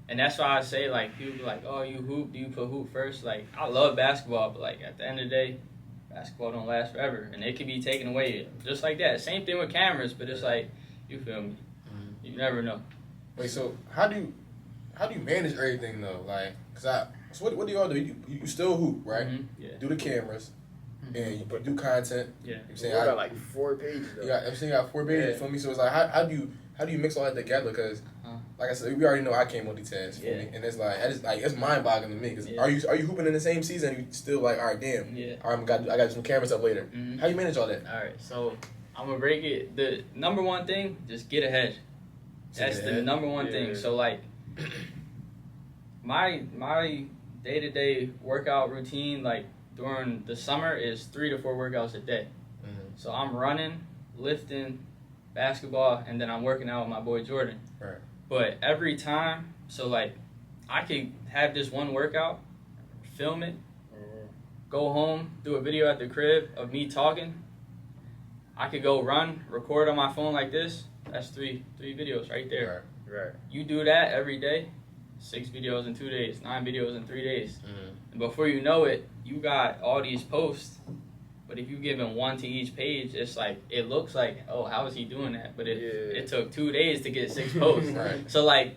Speaker 2: And that's why I say, like, people be like, oh, you hoop, do you put hoop first? Like, I love basketball, but, like, at the end of the day, basketball don't last forever. And it can be taken away just like that. Same thing with cameras, but it's like, you feel me? You never know.
Speaker 1: Wait, so how do you manage everything, though? Like, so what do y'all do? You still hoop, right?
Speaker 2: Mm-hmm. Yeah.
Speaker 1: Do the cameras, and you do content.
Speaker 2: Yeah.
Speaker 1: I'm saying,
Speaker 4: We got like 4 pages, though.
Speaker 1: You got 4 pages, you feel me? So it's like, how do you mix all that together? Because like I said, we already know I can't multitask.
Speaker 2: Yeah.
Speaker 1: Me? And it's like, it's mind boggling to me. Cause are you hooping in the same season? And you still like, all right, damn.
Speaker 2: Yeah.
Speaker 1: All right, I got some camera stuff later.
Speaker 2: Mm-hmm.
Speaker 1: How you manage all that?
Speaker 2: All right, so I'm gonna break it. The number one thing, just get ahead. That's the number one thing. So like, my day-to-day workout routine, like during the summer, is 3 to 4 workouts a day.
Speaker 1: Mm-hmm.
Speaker 2: So I'm running, lifting, basketball, and then I'm working out with my boy Jordan.
Speaker 1: Right.
Speaker 2: But every time, so like, I could have this one workout, film it, go home, do a video at the crib of me talking. I could go run, record on my phone like this. That's three videos right there.
Speaker 4: Right.
Speaker 2: You do that every day, 6 videos in 2 days, 9 videos in 3 days. And before you know it, you got all these posts. But if you give him 1 to each page, it's like, it looks like, oh, how is he doing that? But it took 2 days to get 6 posts.
Speaker 1: Right.
Speaker 2: So like,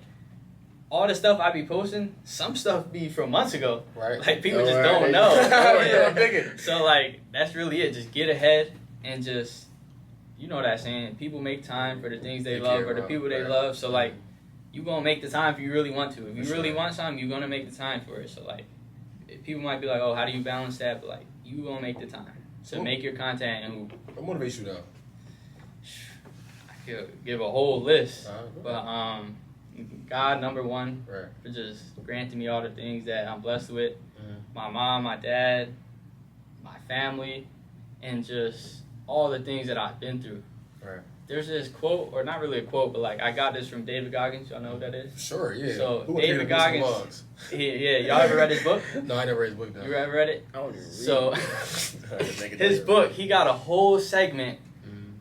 Speaker 2: all the stuff I be posting, some stuff be from months ago.
Speaker 1: Right.
Speaker 2: Like, people just don't know. Yeah. So like, that's really it. Just get ahead and just, you know that saying, people make time for the things they love or the people they love. So like, you gonna make the time if you really want to. If you really want something, you're gonna make the time for it. So like, people might be like, oh, how do you balance that? But like, you gonna make the time to make your content. And
Speaker 1: What motivates you though?
Speaker 2: I could give a whole list, but God, number one,
Speaker 1: Right.
Speaker 2: for just granting me all the things that I'm blessed with. My mom, my dad, my family, and just all the things that I've been through.
Speaker 1: Right.
Speaker 2: There's this quote, or not really a quote, but like, I got this from David Goggins. Y'all know who that is?
Speaker 1: Sure, yeah.
Speaker 2: So
Speaker 1: Who
Speaker 2: David Goggins, y'all ever read his book?
Speaker 1: No, I never read his book though.
Speaker 2: You ever read it?
Speaker 4: I don't even read.
Speaker 2: So his book, he got a whole segment,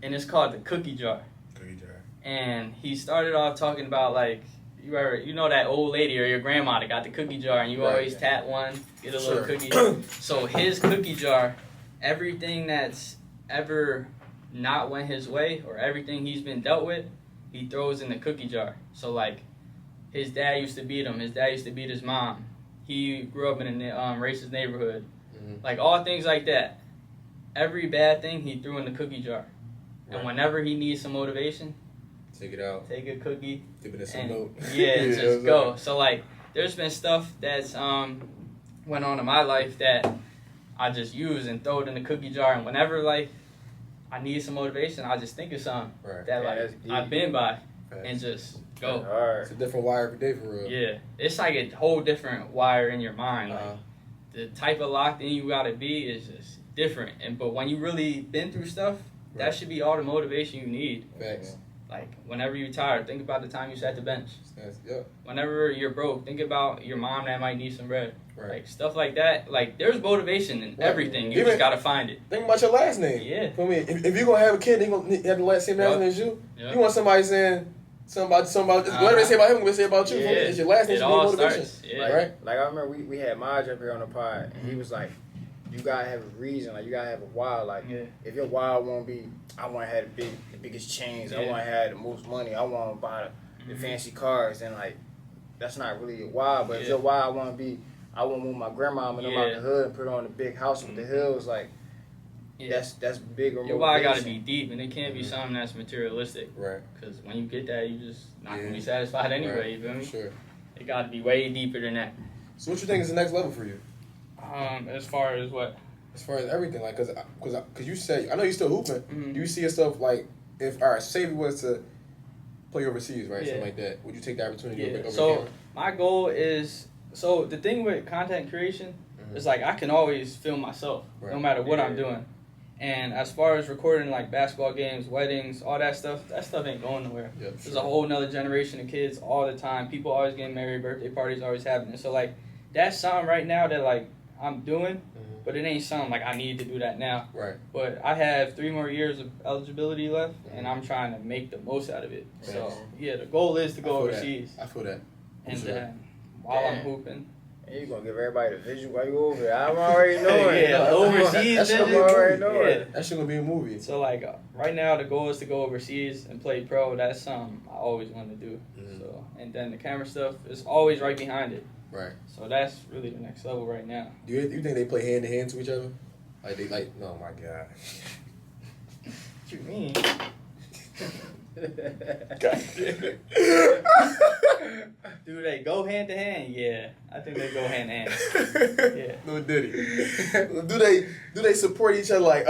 Speaker 2: and it's called The Cookie Jar.
Speaker 1: Cookie jar.
Speaker 2: And he started off talking about like, you know that old lady or your grandma that got the cookie jar, and you always tap one, get a little cookie. So his cookie jar, everything that's ever not went his way or everything he's been dealt with, he throws in the cookie jar. So like, his dad used to beat him. His dad used to beat his mom. He grew up in a racist neighborhood. Like, all things like that. Every bad thing he threw in the cookie jar. And whenever he needs some motivation,
Speaker 1: take it out.
Speaker 2: take a cookie.
Speaker 1: Dip it in some milk.
Speaker 2: Yeah, just go. So like, there's been stuff that's went on in my life that I just use and throw it in the cookie jar. And whenever like I need some motivation, I just think of something that like I've been by and just go.
Speaker 1: It's a different wire every day for real.
Speaker 2: Yeah, it's like a whole different wire in your mind. Like, the type of locked in you gotta be is just different. But when you really been through stuff, that should be all the motivation you need.
Speaker 1: Facts.
Speaker 2: Like, whenever you're tired, think about the time you sat the bench.
Speaker 1: Yeah.
Speaker 2: Whenever you're broke, think about your mom that might need some bread.
Speaker 1: Right.
Speaker 2: Like, stuff like that. Like, there's motivation in everything. You
Speaker 1: Even,
Speaker 2: just gotta find it.
Speaker 1: Think about your last name.
Speaker 2: Yeah.
Speaker 1: For me, if you're gonna have a kid, they gonna have the same last name as you.
Speaker 2: Yep.
Speaker 1: You want somebody saying something about whatever they say about him, we say about you.
Speaker 2: Yeah.
Speaker 1: It's your last name.
Speaker 2: It
Speaker 1: Should be
Speaker 2: all
Speaker 1: motivation.
Speaker 2: starts. Yeah.
Speaker 1: Right.
Speaker 4: Like I remember we had Maj up here on the pod, and he was like, "You gotta have a reason. Like you gotta have a why. Like if your why won't be, I want to have the biggest chains. I want to have the most money. I want to buy the fancy cars. Then like that's not really a why. But if your why I want to be, I want to move my grandma and them out the hood and put her on the big house with the hills. Like that's bigger.
Speaker 2: Your why gotta be deep, and it can't be something that's materialistic.
Speaker 1: Right.
Speaker 2: Because when you get that, you just not gonna be satisfied anyway.
Speaker 1: Right.
Speaker 2: You feel me?
Speaker 1: Sure.
Speaker 2: It gotta be way deeper than that.
Speaker 1: So what you think is the next level for you?
Speaker 2: As far as what?
Speaker 1: As far as everything, like, cause you said, I know you still hooping.
Speaker 2: Mm-hmm.
Speaker 1: Do you see yourself like, if say if you was to play overseas, right, something like that, would you take the opportunity to pick over the
Speaker 2: So
Speaker 1: camera?
Speaker 2: my goal is, so the thing with content creation is like I can always film myself, no matter what I'm doing. And as far as recording like basketball games, weddings, all that stuff ain't going nowhere.
Speaker 1: Yep,
Speaker 2: There's a whole nother generation of kids all the time. People always getting married, birthday parties always happening. So like that's something right now that like I'm doing, but it ain't something like I need to do that now.
Speaker 1: Right.
Speaker 2: But I have 3 more years of eligibility left, and I'm trying to make the most out of it. So yeah, the goal is to go overseas.
Speaker 1: I feel that.
Speaker 2: And then while I'm hooping.
Speaker 4: And you gonna give everybody the visual while you over there. I'm already knowing.
Speaker 2: Yeah, overseas.
Speaker 4: I'm already knowing.
Speaker 1: That shit gonna be a movie.
Speaker 2: So like right now, the goal is to go overseas and play pro. That's something I always wanted to do. So and then the camera stuff is always right behind it.
Speaker 1: Right.
Speaker 2: So that's really the next level right now.
Speaker 1: Do you think they play hand in hand to each other? Like they like? Oh my god.
Speaker 2: What you mean?
Speaker 1: God damn it.
Speaker 2: Do they go hand to hand? Yeah, I think they go hand in hand. Yeah.
Speaker 1: No Diddy. Do they support each other like?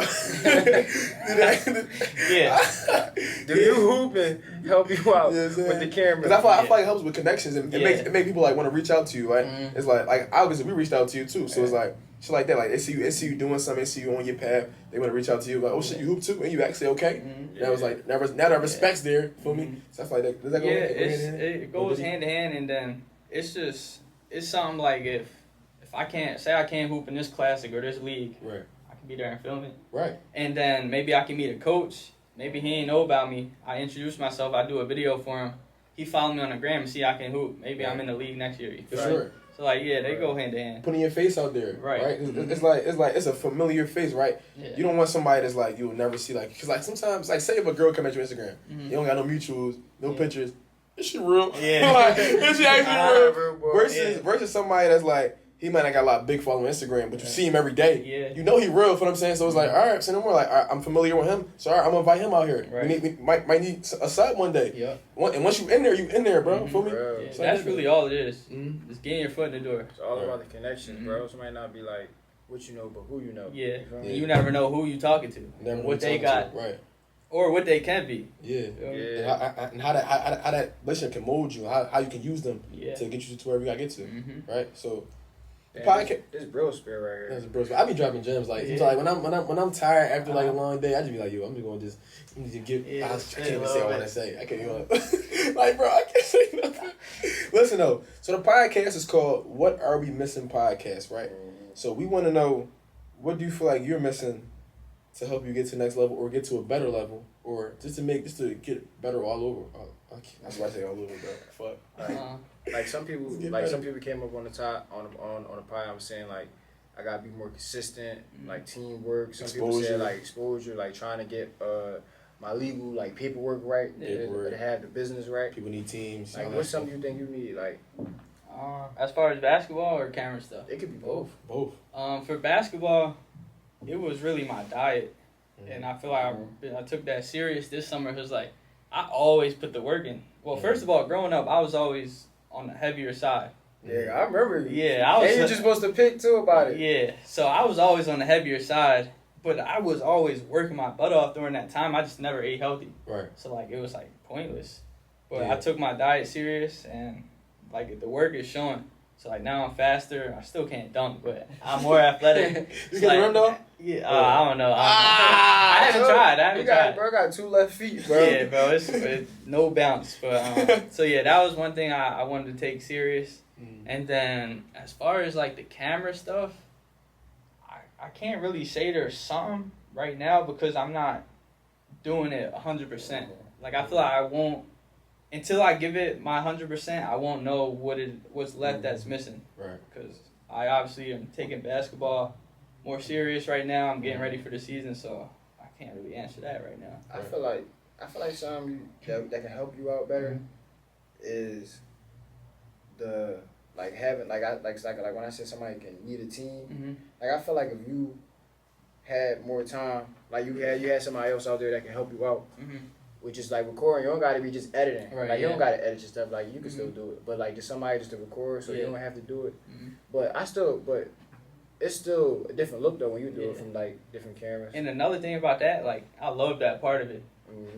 Speaker 2: Yeah.
Speaker 4: Do you hoop and help you out with the camera?
Speaker 1: Because I feel like it helps with connections and it makes people like want to reach out to you. Right? It's like obviously we reached out to you too, so it's like shit like that. Like they see you doing something, they see you on your path, they want to reach out to you. Like, oh shit, you hoop too, and you actually okay. That was like now that respect's there for me. Stuff like that. Does that go hand in hand?
Speaker 2: It goes hand in hand, and then it's something like if I can't hoop in this classic or this league,
Speaker 1: right,
Speaker 2: I can be there and film it.
Speaker 1: Right.
Speaker 2: And then maybe I can meet a coach. Maybe he ain't know about me. I introduce myself. I do a video for him. He follow me on the gram and see I can hoop. Maybe I'm in the league next year.
Speaker 1: For sure.
Speaker 2: So like they go hand in hand.
Speaker 1: Putting your face out there, right? It's like it's a familiar face, right?
Speaker 2: Yeah.
Speaker 1: You don't want somebody that's like you'll never see, like, because like sometimes, like, say if a girl come at your Instagram, you don't got no mutuals, no pictures, is she real?
Speaker 2: Yeah.
Speaker 1: Like, is she actually real? Versus somebody that's like, he might not got a lot of big following on Instagram, but you see him every day.
Speaker 2: Yeah.
Speaker 1: You know he real, for what I'm saying? So it's like, all right, so no more like, all right, I'm familiar with him, so all right, I'm gonna invite him out here.
Speaker 2: Right.
Speaker 1: We might need a sub one day.
Speaker 2: Yeah.
Speaker 1: And once you in there, bro. Feel me?
Speaker 2: Yeah, that's really all it is. Just getting your foot in the door.
Speaker 4: It's all about the connections, bro. Somebody not be like what you know, but who you know.
Speaker 2: Yeah.
Speaker 4: You
Speaker 2: You never know who you talking to,
Speaker 1: Never
Speaker 2: what they got,
Speaker 1: right?
Speaker 2: or what they can be.
Speaker 1: Yeah.
Speaker 4: Yeah.
Speaker 1: And how that relationship can mold you, how you can use them to get you to wherever you gotta get to, right? So.
Speaker 4: This bro spirit right here.
Speaker 1: That's a bro spirit. I be dropping gems like when I'm tired after like a long day, I just be like, yo, I'm just gonna just give. I can't even say what I want to say. I can't even like, bro. I can't say nothing. Listen though, so the podcast is called "What Are We Missing?" Podcast, right? So we want to know, what do you feel like you're missing to help you get to the next level or get to a better level, or just to get better all over. That's why I say all over, bro. Fuck.
Speaker 4: Like some people came up on the top on the pie. I was saying like I gotta be more consistent, like teamwork. Some people say like exposure, like trying to get my legal like paperwork right, to have the business right.
Speaker 1: People need teams.
Speaker 4: Like what's something you think you need? Like
Speaker 2: as far as basketball or camera stuff?
Speaker 4: It could be both.
Speaker 1: Both.
Speaker 2: For basketball, it was really my diet, and I feel like I took that serious this summer. Cause like I always put the work in. Well, first of all, growing up, I was always on the heavier side.
Speaker 4: Yeah, I remember.
Speaker 2: Yeah, I was.
Speaker 4: And you're just supposed to pick too about it.
Speaker 2: Yeah, so I was always on the heavier side, but I was always working my butt off during that time. I just never ate healthy.
Speaker 1: Right.
Speaker 2: So like it was like pointless. But I took my diet serious, and like the work is showing. So like now I'm faster. I still can't dunk, but I'm more athletic.
Speaker 5: You got the rim though?
Speaker 2: Yeah, I don't know. I haven't tried.
Speaker 3: Bro, got 2 left feet, bro.
Speaker 2: Yeah, bro, it's no bounce. But so yeah, that was one thing I wanted to take serious. And then as far as like the camera stuff, I can't really say there's something right now because I'm not doing it 100%. Like I feel like I won't until I give it my 100%. I won't know what's left that's missing.
Speaker 5: Right.
Speaker 2: Because I obviously am taking basketball more serious right now. I'm getting ready for the season, so I can't really answer that right now.
Speaker 3: I feel like something that can help you out better is the like having like when I said somebody can lead a team. Like I feel like if you had more time, like you had somebody else out there that can help you out. Which is like recording. You don't gotta be just editing.
Speaker 2: Right,
Speaker 3: like you don't gotta edit your stuff. Like you can still do it, but like just somebody just to record, so you don't have to do it. But it's still a different look though when you do it from like different cameras.
Speaker 2: And another thing about that, like I love that part of it.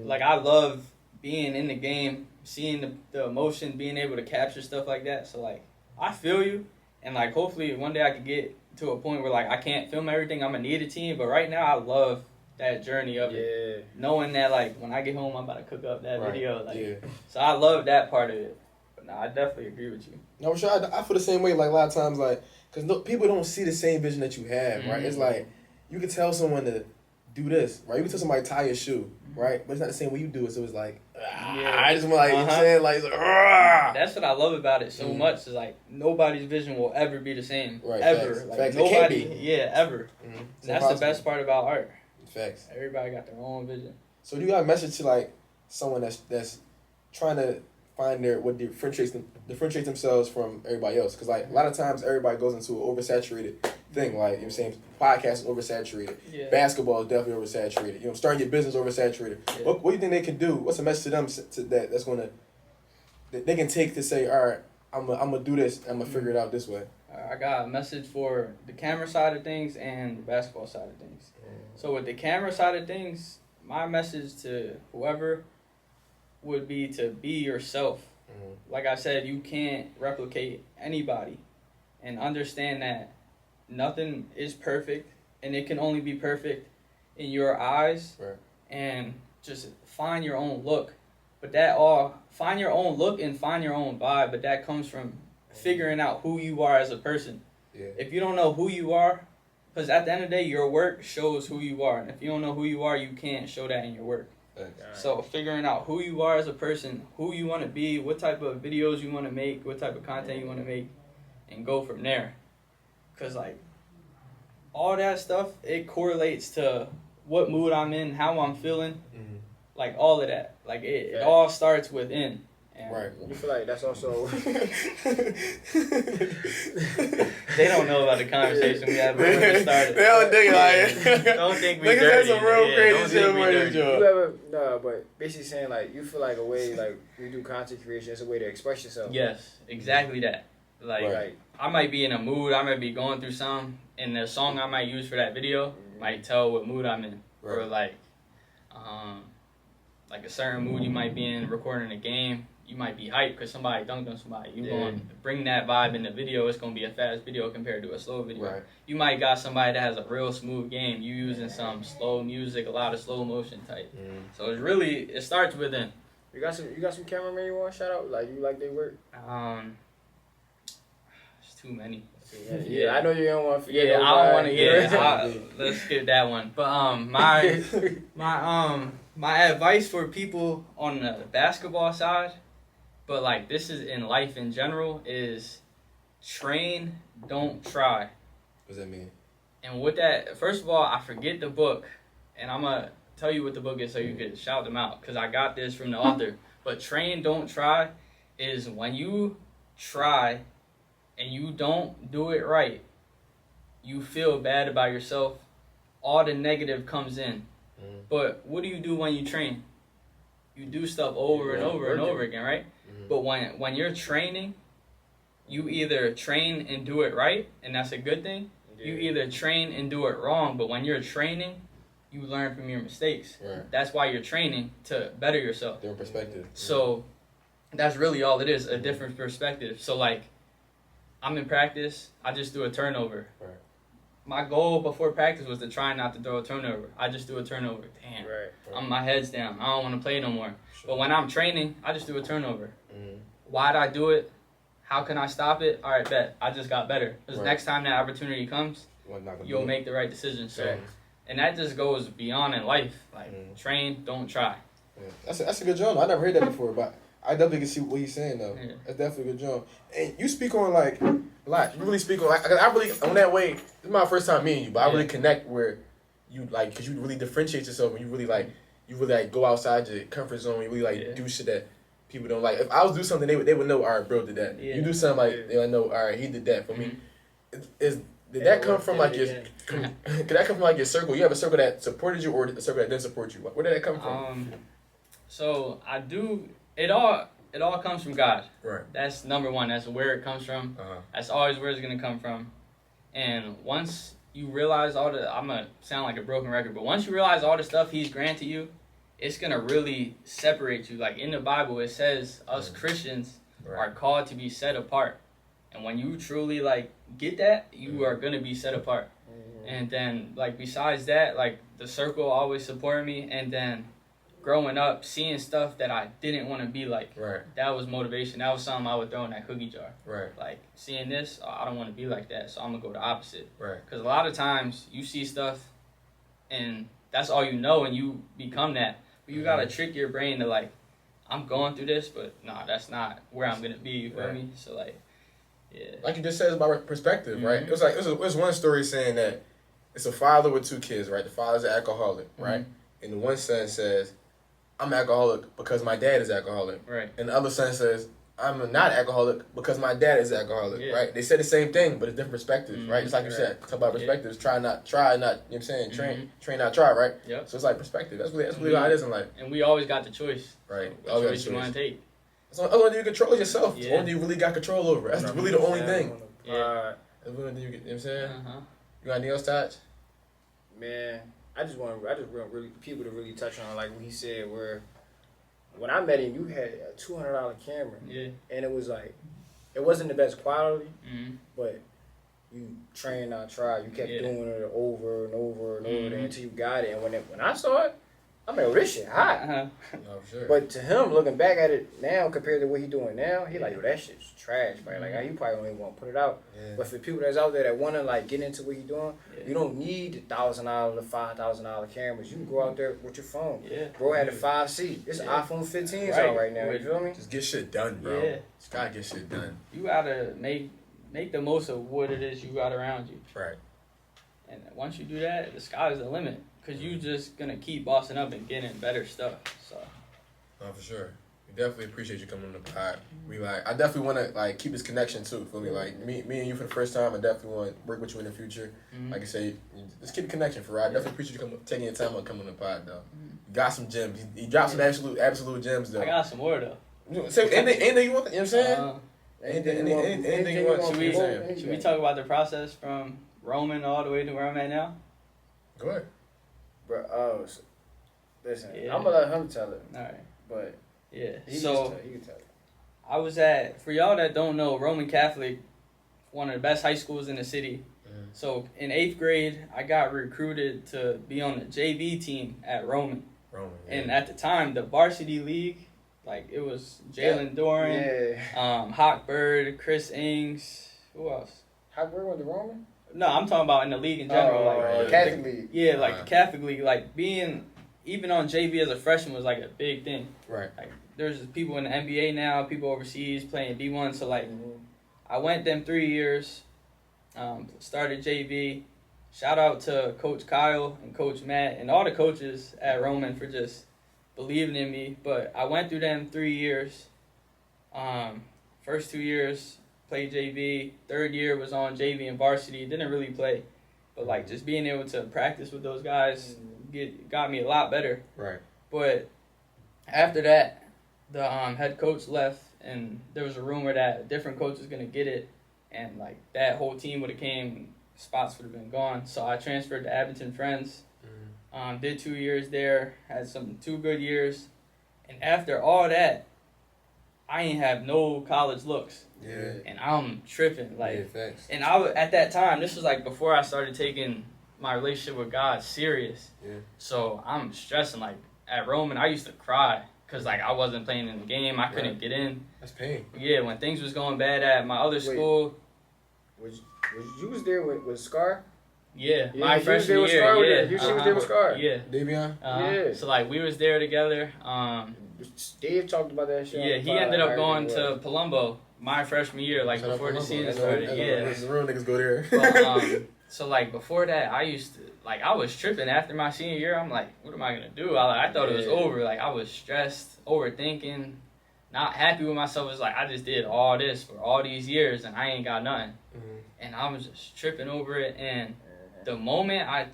Speaker 2: Like I love being in the game, seeing the emotion, being able to capture stuff like that. So like I feel you, and like hopefully one day I could get to a point where like I can't film everything. I'm gonna need a team, but right now I love that journey of it, knowing that like when I get home I'm about to cook up that video, like so I love that part of it. But no, I definitely agree with you.
Speaker 5: No, I'm sure I feel the same way. Like a lot of times, like because people don't see the same vision that you have, right? It's like you can tell someone to do this, right? You can tell somebody to tie your shoe, right? But it's not the same way you do it. So it's like I just want like you know what I'm saying, like
Speaker 2: that's what I love about it so much. Is like nobody's vision will ever be the same,
Speaker 5: right?
Speaker 2: Ever,
Speaker 5: facts.
Speaker 2: like
Speaker 5: Facts.
Speaker 2: nobody, ever. That's
Speaker 5: impossible.
Speaker 2: the best part about art.
Speaker 5: Facts.
Speaker 2: Everybody got their own vision.
Speaker 5: So do you got a message to like someone that's trying to find what differentiates themselves from everybody else? Because like a lot of times everybody goes into an oversaturated thing. Like you know what I'm saying, podcast is oversaturated. Yeah. Basketball is definitely oversaturated. You know, starting your business oversaturated. Yeah. What do you think they can do? What's a message to them that's gonna that they can take to say, all right, I'm gonna do this. I'm gonna figure it out this way.
Speaker 2: I got a message for the camera side of things and the basketball side of things. So with the camera side of things, my message to whoever would be to be yourself. Like I said, you can't replicate anybody, and understand that nothing is perfect, and it can only be perfect in your eyes.
Speaker 5: Right. And
Speaker 2: just find your own look. But find your own look and find your own vibe, but that comes from figuring out who you are as a person.
Speaker 5: Yeah.
Speaker 2: If you don't know who you are, because at the end of the day, your work shows who you are. And if you don't know who you are, you can't show that in your work. So figuring out who you are as a person, who you want to be, what type of videos you want to make, what type of content you want to make, and go from there. Because, like, all that stuff, it correlates to what mood I'm in, how I'm feeling, like, all of that. Like, it all starts within. And
Speaker 5: right.
Speaker 3: You feel like that's also...
Speaker 2: They don't know about the conversation we had before we started.
Speaker 5: They don't think like
Speaker 2: Don't think we dirty.
Speaker 5: Some real crazy shit for this job.
Speaker 3: You ever... No, but basically saying, like, you feel like a way, like, we do content creation, it's a way to express yourself.
Speaker 2: Yes, exactly that. Like, I might be in a mood, I might be going through something, and the song I might use for that video might tell what mood I'm in. Right. Or, like a certain mood you might be in recording a game. You might be hyped because somebody dunked on somebody. You going to bring that vibe in the video. It's going to be a fast video compared to a slow video. Right. You might got somebody that has a real smooth game. You using some slow music, a lot of slow motion type. So it starts within.
Speaker 3: You got some cameramen you want to shout out? Like, you like their work?
Speaker 2: There's too many.
Speaker 3: Yeah, I know you don't want to forget.
Speaker 2: Yeah, I don't want to. Yeah, let's skip that one. But my advice for people on the basketball side, but like this is in life in general, is train, don't try.
Speaker 5: What does that mean?
Speaker 2: And with that, first of all, I forget the book, and I'm gonna tell you what the book is so you can shout them out because I got this from the author. But train, don't try is when you try and you don't do it right, you feel bad about yourself. All the negative comes in. But what do you do when you train? You do stuff over and over and over again, right? But when you're training, you either train and do it right, and that's a good thing. You either train and do it wrong, but when you're training, you learn from your mistakes. Right. That's why you're training, to better yourself.
Speaker 5: Different perspective.
Speaker 2: So that's really all it is, a different perspective. So like, I'm in practice, I just do a turnover.
Speaker 5: Right.
Speaker 2: My goal before practice was to try not to throw a turnover. I just do a turnover. Damn.
Speaker 4: Right.
Speaker 2: My head's down. I don't want to play no more.
Speaker 5: Sure.
Speaker 2: But when I'm training, I just do a turnover.
Speaker 5: Mm-hmm.
Speaker 2: Why'd I do it? How can I stop it? All right, bet. I just got better. Because
Speaker 5: Right.
Speaker 2: next time that opportunity comes, you'll make the right decision. So, and that just goes beyond in life. Like, train, don't try.
Speaker 5: Yeah. That's a good job. I never heard that before, but I definitely can see what he's saying though.
Speaker 2: Yeah.
Speaker 5: That's definitely a good job. And you speak on like a lot. You really speak on like, 'cause I really on that way. This is my first time meeting you, but I really connect where you like because you really differentiate yourself and you really like go outside your comfort zone. You really like do shit that people don't like. If I was do something, they would know. All right, bro did that.
Speaker 2: Yeah.
Speaker 5: You do something like they would know. All right, he did that for me. Did that come from like your? Could that come from like your circle? You have a circle that supported you, or a circle that didn't support you? Where did that come from?
Speaker 2: So I do. It all comes from God.
Speaker 5: Right.
Speaker 2: That's number one. That's where it comes from. That's always where it's gonna come from. And once you realize all the, I'm gonna sound like a broken record, but once you realize all the stuff He's granted you, it's gonna really separate you. Like in the Bible, it says us Christians are called to be set apart. And when you truly like get that, you are gonna be set apart. And then like besides that, like the circle always supported me. And then growing up, seeing stuff that I didn't want to be like, that was motivation. That was something I would throw in that cookie jar.
Speaker 5: Right.
Speaker 2: Like seeing this, I don't want to be like that, so I'm gonna go the opposite.
Speaker 5: Right.
Speaker 2: Because a lot of times you see stuff, and that's all you know, and you become that. But you gotta trick your brain to like, I'm going through this, but nah, that's not where I'm gonna be. You feel me? So like, yeah.
Speaker 5: Like you just said, it's about perspective, right? It was like it was one story saying that it's a father with 2 kids, right? The father's an alcoholic, right? And the one son says, I'm alcoholic because my dad is alcoholic.
Speaker 2: Right.
Speaker 5: And the other son says, I'm not alcoholic because my dad is alcoholic, right? They said the same thing, but it's different perspectives, right? Just like you said, talk about perspectives, try not, you know what I'm saying? Train not, try, right?
Speaker 2: Yep.
Speaker 5: So it's like perspective. That's really how it is in life.
Speaker 2: And we always got the choice.
Speaker 5: Right.
Speaker 2: What choice you want to take.
Speaker 5: That's the only thing you control is yourself. That's the only thing you really got control over. That's really the only thing.
Speaker 2: Yeah.
Speaker 5: That's the only thing you know what I'm saying? You got anything else, Taj?
Speaker 4: Man, I just want really people to really touch on like what he said where when I met him, you had a $200 camera.
Speaker 2: Yeah.
Speaker 4: And it was like, it wasn't the best quality, but you train, not try. You kept doing it over and over and over until you got it. And when I saw it, I'm like, oh, this shit hot.
Speaker 5: No, for sure.
Speaker 4: But to him, looking back at it now compared to what he doing now, he like, yo, that shit's trash, man. Like, he probably don't even want to put it out. Yeah. But for people that's out there that want to like get into what he doing, you don't need the $1,000 to $5,000 cameras. You can go out there with your phone. Yeah. Bro had a 5C. It's iPhone 15s out right now. You feel me?
Speaker 5: Just get shit done, bro. Yeah. Just gotta get shit done.
Speaker 2: You gotta make the most of what it is you got around you.
Speaker 5: Right.
Speaker 2: And once you do that, the sky's the limit. Because you just going to keep bossing up and getting better stuff. So.
Speaker 5: No, for sure. We definitely appreciate you coming on the pod. I definitely want to like keep this connection too. Feel me? Like me and you for the first time. I definitely want to work with you in the future. Like I say, just keep the connection for real. I definitely appreciate you taking your time on coming on the pod though. You got some gems. He dropped some absolute gems though.
Speaker 2: I got some more though.
Speaker 5: So anything you want? You know what I'm saying?
Speaker 2: Anything you want? Should we talk about the process from Roman all the way to where I'm at now?
Speaker 5: Go ahead.
Speaker 4: Bro, listen, I'm gonna let him tell it.
Speaker 2: All right.
Speaker 4: But
Speaker 2: yeah,
Speaker 4: he can tell it.
Speaker 2: I was at, for y'all that don't know, Roman Catholic, one of the best high schools in the city. So in 8th grade, I got recruited to be on the JV team at Roman. And at the time, the varsity league, like it was Jalen Doran, Hawk Bird, Chris Ings, who else?
Speaker 3: Hawk Bird went to Roman?
Speaker 2: No, I'm talking about in the league in general.
Speaker 3: Catholic League.
Speaker 2: Yeah, like the Catholic League. Like being even on JV as a freshman was like a big thing.
Speaker 5: Right.
Speaker 2: Like there's people in the NBA now, people overseas playing D1. So like I went them 3 years, started JV. Shout out to Coach Kyle and Coach Matt and all the coaches at Roman for just believing in me. But I went through them 3 years. First 2 years, played JV. 3rd year was on JV and varsity. Didn't really play, but like just being able to practice with those guys got me a lot better.
Speaker 5: Right.
Speaker 2: But after that, the head coach left, and there was a rumor that a different coach was gonna get it, and like that whole team would have came, spots would have been gone. So I transferred to Abington Friends. Did 2 years there, had 2 good years, and after all that, I ain't have no college looks.
Speaker 5: Yeah.
Speaker 2: And I'm tripping. Like,
Speaker 5: yeah, thanks.
Speaker 2: and at that time, this was like before I started taking my relationship with God serious.
Speaker 5: Yeah.
Speaker 2: So I'm stressing. Like at Roman, I used to cry because like I wasn't playing in the game. I couldn't get in.
Speaker 5: That's pain.
Speaker 2: Yeah, when things was going bad at my other school.
Speaker 3: You was there with Scar?
Speaker 2: Yeah,
Speaker 3: Yeah,
Speaker 2: my
Speaker 3: you was
Speaker 2: freshman
Speaker 3: there with
Speaker 2: year.
Speaker 3: Scar.
Speaker 2: Yeah,
Speaker 3: You was there with Scar.
Speaker 2: Yeah.
Speaker 5: Davion?
Speaker 3: Yeah.
Speaker 2: So like we was there together.
Speaker 3: Dave talked about that shit.
Speaker 2: Yeah, he ended up going to Palumbo my freshman year, like
Speaker 5: Shout out
Speaker 2: before the
Speaker 5: Palumbo.
Speaker 2: season
Speaker 5: I know-
Speaker 2: started.
Speaker 5: I know
Speaker 2: Yeah.
Speaker 5: the real niggas go there.
Speaker 2: But, so like before that, I used to like I was tripping after my senior year. I'm like, what am I gonna do? I thought it was over. Like I was stressed, overthinking, not happy with myself. It's like I just did all this for all these years and I ain't got nothing. And I was just tripping over it. And the moment I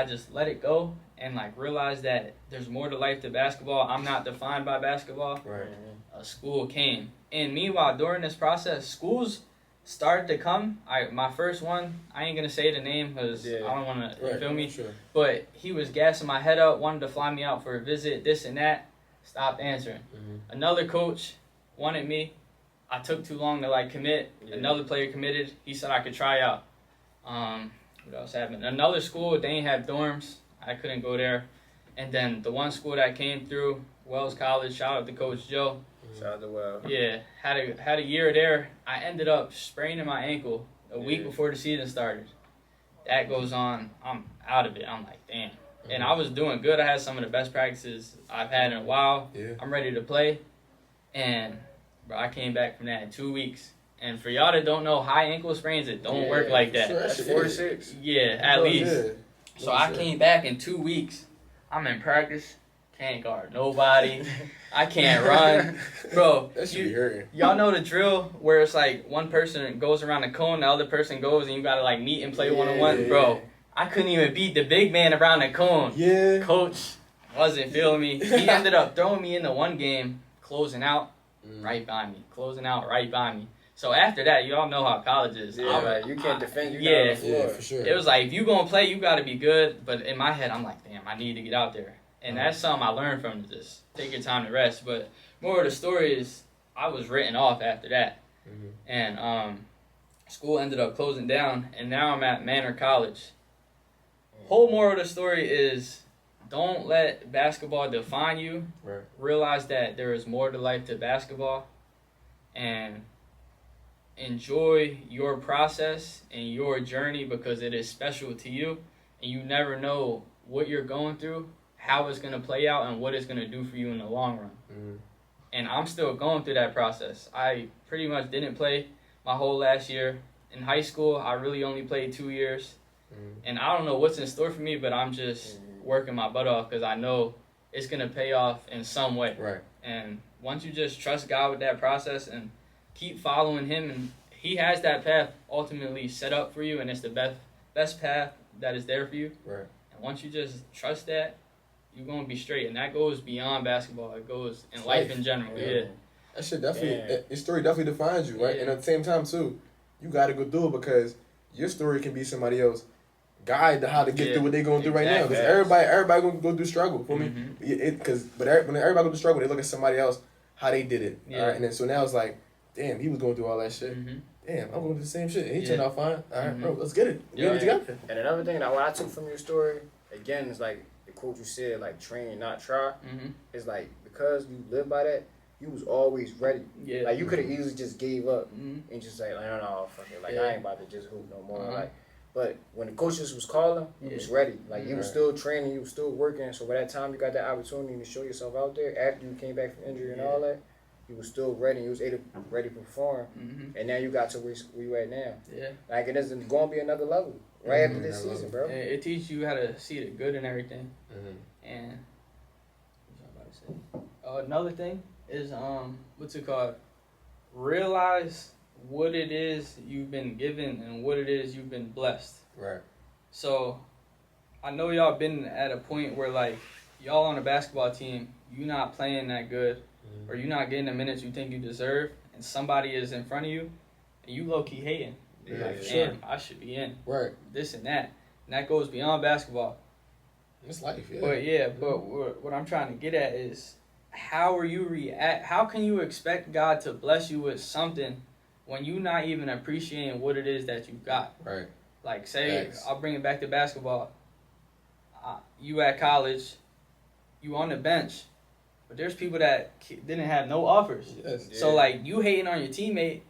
Speaker 2: just let it go and like realized that there's more to life than basketball. I'm not defined by basketball.
Speaker 5: Right.
Speaker 2: A school came. And meanwhile, during this process, schools started to come. My first one, I ain't gonna say the name because I don't want to, you feel me?
Speaker 5: Sure.
Speaker 2: But he was gassing my head up, wanted to fly me out for a visit, this and that. Stopped answering. Another coach wanted me. I took too long to like commit. Another player committed. He said I could try out. What else happened? Another school, they ain't have dorms. I couldn't go there. And then the one school that came through, Wells College, shout out to Coach Joe.
Speaker 3: Shout out to Wells.
Speaker 2: Yeah, had a year there. I ended up spraining my ankle a week before the season started. That goes on. I'm out of it. I'm like, damn. And I was doing good. I had some of the best practices I've had in a while.
Speaker 5: Yeah.
Speaker 2: I'm ready to play. And, bro, I came back from that in 2 weeks. And for y'all that don't know, high ankle sprains, it don't work like that.
Speaker 5: Sure,
Speaker 3: That's 4 to 6.
Speaker 2: Yeah, at least.
Speaker 5: Yeah.
Speaker 2: So I came back in 2 weeks. I'm in practice. Can't guard nobody. I can't run. Bro,
Speaker 5: That should be hurting.
Speaker 2: y'all know the drill where it's like one person goes around the cone, the other person goes, and you got to like meet and play one-on-one? Bro, I couldn't even beat the big man around the cone.
Speaker 5: Yeah.
Speaker 2: Coach wasn't feeling me. He ended up throwing me into one game, closing out right by me. Closing out right by me. So after that, y'all know how college is.
Speaker 3: Yeah, right. You can't defend. You
Speaker 2: yeah.
Speaker 3: on the floor.
Speaker 5: Yeah, for sure.
Speaker 2: It was like, if you going to play, you got to be good. But in my head, I'm like, damn, I need to get out there. And that's something I learned from this. Take your time to rest. But more of the story is I was written off after that. And school ended up closing down. And now I'm at Manor College. Whole moral of the story is don't let basketball define you.
Speaker 5: Right.
Speaker 2: Realize that there is more to life to basketball. And enjoy your process and your journey because it is special to you. And you never know what you're going through, how it's going to play out, and what it's going to do for you in the long run. And I'm still going through that process. I pretty much didn't play my whole last year. In high school, I really only played 2 years. And I don't know what's in store for me, but I'm just working my butt off because I know it's going to pay off in some way.
Speaker 5: Right.
Speaker 2: And once you just trust God with that process and keep following Him, and He has that path ultimately set up for you, and it's the best path that is there for you.
Speaker 5: Right.
Speaker 2: And once you just trust that, you're going to be straight. And that goes beyond basketball. It goes in life in general. Yeah.
Speaker 5: That shit definitely, your story definitely defines you, right? And at the same time, too, you got to go through it because your story can be somebody else's guide to how to get through what they're going through right now. Because everybody going to go through struggle, for me. When everybody go through struggle, they look at somebody else, how they did it. All right? And then so now it's like, damn, he was going through all that shit. Damn, I'm going through the same shit. And he turned out fine. All right, bro, let's get it. We get it together.
Speaker 3: And another thing that what I took from your story, again, is like the quote you said, like train, not try. It's like because you live by that, you was always ready.
Speaker 2: Yeah.
Speaker 3: Like you could have easily just gave up and just like, no, fuck it. Like I ain't about to just hoop no more. Like, but when the coaches was calling, you was ready. Like you was still training, you was still working. So by that time you got that opportunity to show yourself out there after you came back from injury and all that, you was still ready. You was ready to perform. And now you got to where you at now. Yeah. Like it isn't going to be another level right after this season, bro.
Speaker 2: And it teaches you how to see the good in everything. And what was I about to say? Another thing is what's it called? Realize what it is you've been given and what it is you've been blessed.
Speaker 5: Right.
Speaker 2: So I know y'all been at a point where like y'all on a basketball team, you not playing that good, or you not getting the minutes you think you deserve, and somebody is in front of you, and you low key hating. Like, damn, I should be in.
Speaker 5: Right.
Speaker 2: This and that. And that goes beyond basketball.
Speaker 5: It's life,
Speaker 2: But what I'm trying to get at is how are you react? How can you expect God to bless you with something when you not even appreciating what it is that you got?
Speaker 5: Right.
Speaker 2: Like, say,
Speaker 5: Facts.
Speaker 2: I'll bring it back to basketball. You at college, you on the bench, but there's people that didn't have no offers.
Speaker 5: Yes.
Speaker 2: So, like, you hating on your teammate,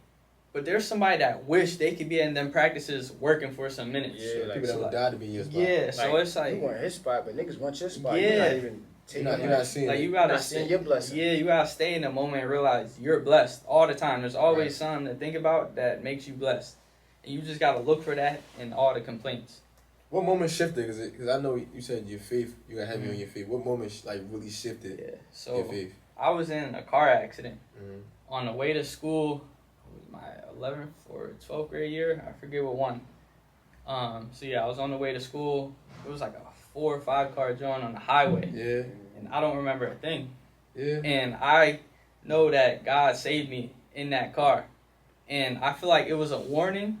Speaker 2: but there's somebody that wish they could be in them practices working for some minutes.
Speaker 3: Yeah,
Speaker 5: Sure,
Speaker 3: like,
Speaker 5: people that would die to be in your spot.
Speaker 2: Yeah, so it's like,
Speaker 3: you want his spot, but niggas want your spot.
Speaker 2: Yeah.
Speaker 3: You're not even taking
Speaker 5: You're not seeing
Speaker 2: like
Speaker 5: it.
Speaker 2: you gotta
Speaker 3: not seeing your blessing.
Speaker 2: Yeah, you gotta stay in the moment and realize you're blessed all the time. There's always something to think about that makes you blessed, and you just gotta look for that in all the complaints.
Speaker 5: What moment shifted? Because I know you said your faith, you got heavy on your faith. What moment like really shifted
Speaker 2: Yeah.
Speaker 5: your
Speaker 2: So
Speaker 5: faith?
Speaker 2: I was in a car accident
Speaker 5: Mm-hmm.
Speaker 2: on the way to school. It was my 11th or 12th grade year. I forget what one. So yeah, I was on the way to school. It was like a 4 or 5 car joint on the highway,
Speaker 5: Yeah.
Speaker 2: and I don't remember a thing.
Speaker 5: Yeah.
Speaker 2: And I know that God saved me in that car. And I feel like it was a warning,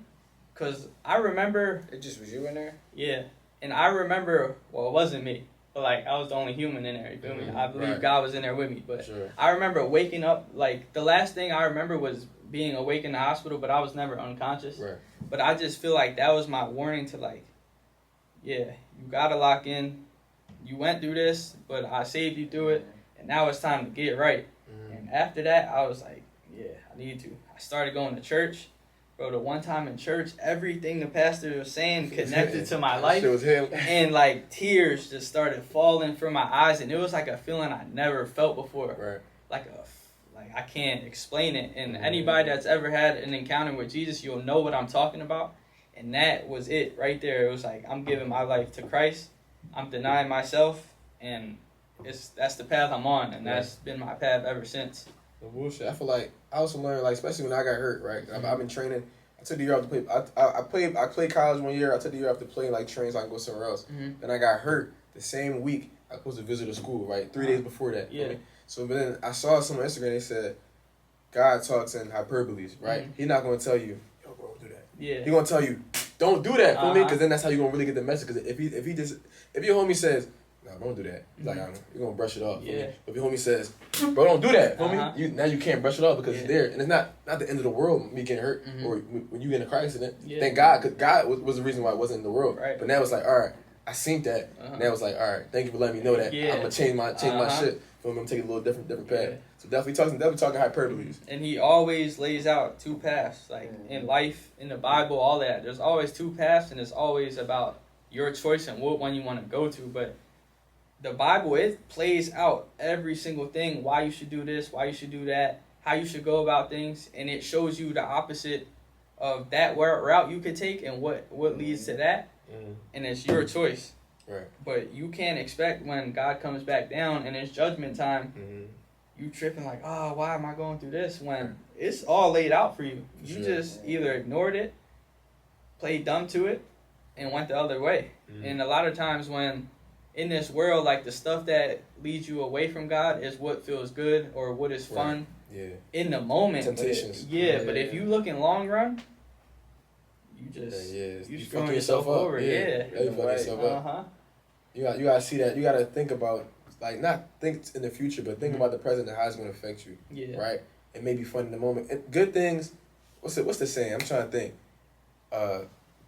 Speaker 2: because I remember,
Speaker 3: It just was you in there?
Speaker 2: yeah, and I remember, well, it wasn't me, but like I was the only human in there, you feel me? I believe
Speaker 5: Right.
Speaker 2: God was in there with me, but
Speaker 5: Sure.
Speaker 2: I remember waking up, like the last thing I remember was being awake in the hospital, but I was never unconscious.
Speaker 5: Right.
Speaker 2: But I just feel like that was my warning to like, yeah, you gotta lock in. You went through this, but I saved you through it, and now it's time to get it right.
Speaker 5: Mm-hmm.
Speaker 2: And after that, I was like, yeah, I need to. I started going to church. Bro, the one time in church, everything the pastor was saying connected to my life.
Speaker 5: Shit was him.
Speaker 2: And like tears just started falling from my eyes, and it was like a feeling I never felt before.
Speaker 5: Right.
Speaker 2: Like I can't explain it. And anybody that's ever had an encounter with Jesus, you'll know what I'm talking about. And that was it right there. It was like, I'm giving my life to Christ. I'm denying myself, and that's the path I'm on, and that's been my path ever since.
Speaker 5: No bullshit. I feel like I also learned, like, especially when I got hurt, right? I've been training. I took the year off to play. I played college one year. I took the year off to play, like, train so I can go somewhere else.
Speaker 2: Mm-hmm.
Speaker 5: Then I got hurt the same week. I was supposed to visit a school, right? 3 days before that.
Speaker 2: Yeah.
Speaker 5: Okay? So, but then I saw some on Instagram. They said, God talks in hyperboles, right?
Speaker 2: Mm-hmm.
Speaker 5: He's not going to tell you, yo, bro, do that.
Speaker 2: Yeah.
Speaker 5: He's going to tell you, don't do that for me, because then that's how you're going to really get the message. Because if your homie says, no, don't do that. He's like, you're going to brush it off. For me.
Speaker 2: Yeah.
Speaker 5: If your homie says, bro, don't do that for
Speaker 2: Uh-huh.
Speaker 5: me, now you can't brush it off because it's there. And it's not the end of the world, me getting hurt,
Speaker 2: Mhm.
Speaker 5: or when you get in a car accident.
Speaker 2: Yeah.
Speaker 5: Thank God, because God was the reason why it wasn't in the world.
Speaker 2: Right.
Speaker 5: But now it's like, all right, I seen that.
Speaker 2: Uh-huh.
Speaker 5: Now it's like, all right, thank you for letting me know that.
Speaker 2: Yeah.
Speaker 5: I'm going to change my
Speaker 2: Uh-huh.
Speaker 5: shit. For me, I'm taking a little different path.
Speaker 2: Yeah.
Speaker 5: So definitely talking hyperboles.
Speaker 2: And he always lays out 2 paths, like in life, in the Bible, all that. There's always 2 paths, and it's always about your choice and what one you want to go to. But the Bible, it plays out every single thing, why you should do this, why you should do that, how you should go about things, and it shows you the opposite of that route you could take and what leads to that, and it's your choice.
Speaker 5: Right.
Speaker 2: But you can't expect when God comes back down and it's judgment time, you tripping like, oh, why am I going through this when it's all laid out for you? You
Speaker 5: Sure.
Speaker 2: just either ignored it, played dumb to it, and went the other way. And a lot of times when in this world, like the stuff that leads you away from God is what feels good or what is fun
Speaker 5: Yeah.
Speaker 2: in the moment.
Speaker 5: Temptations.
Speaker 2: But if you look in long run, you just you
Speaker 5: fucking
Speaker 2: screwing yourself over. Yeah.
Speaker 5: You fucking yourself up.
Speaker 2: Uh-huh.
Speaker 5: You gotta see that. You gotta think about, like, not think in the future, but think about the present and how it's gonna affect you.
Speaker 2: Yeah.
Speaker 5: Right? It may be fun in the moment. Good things. What's the saying? I'm trying to think.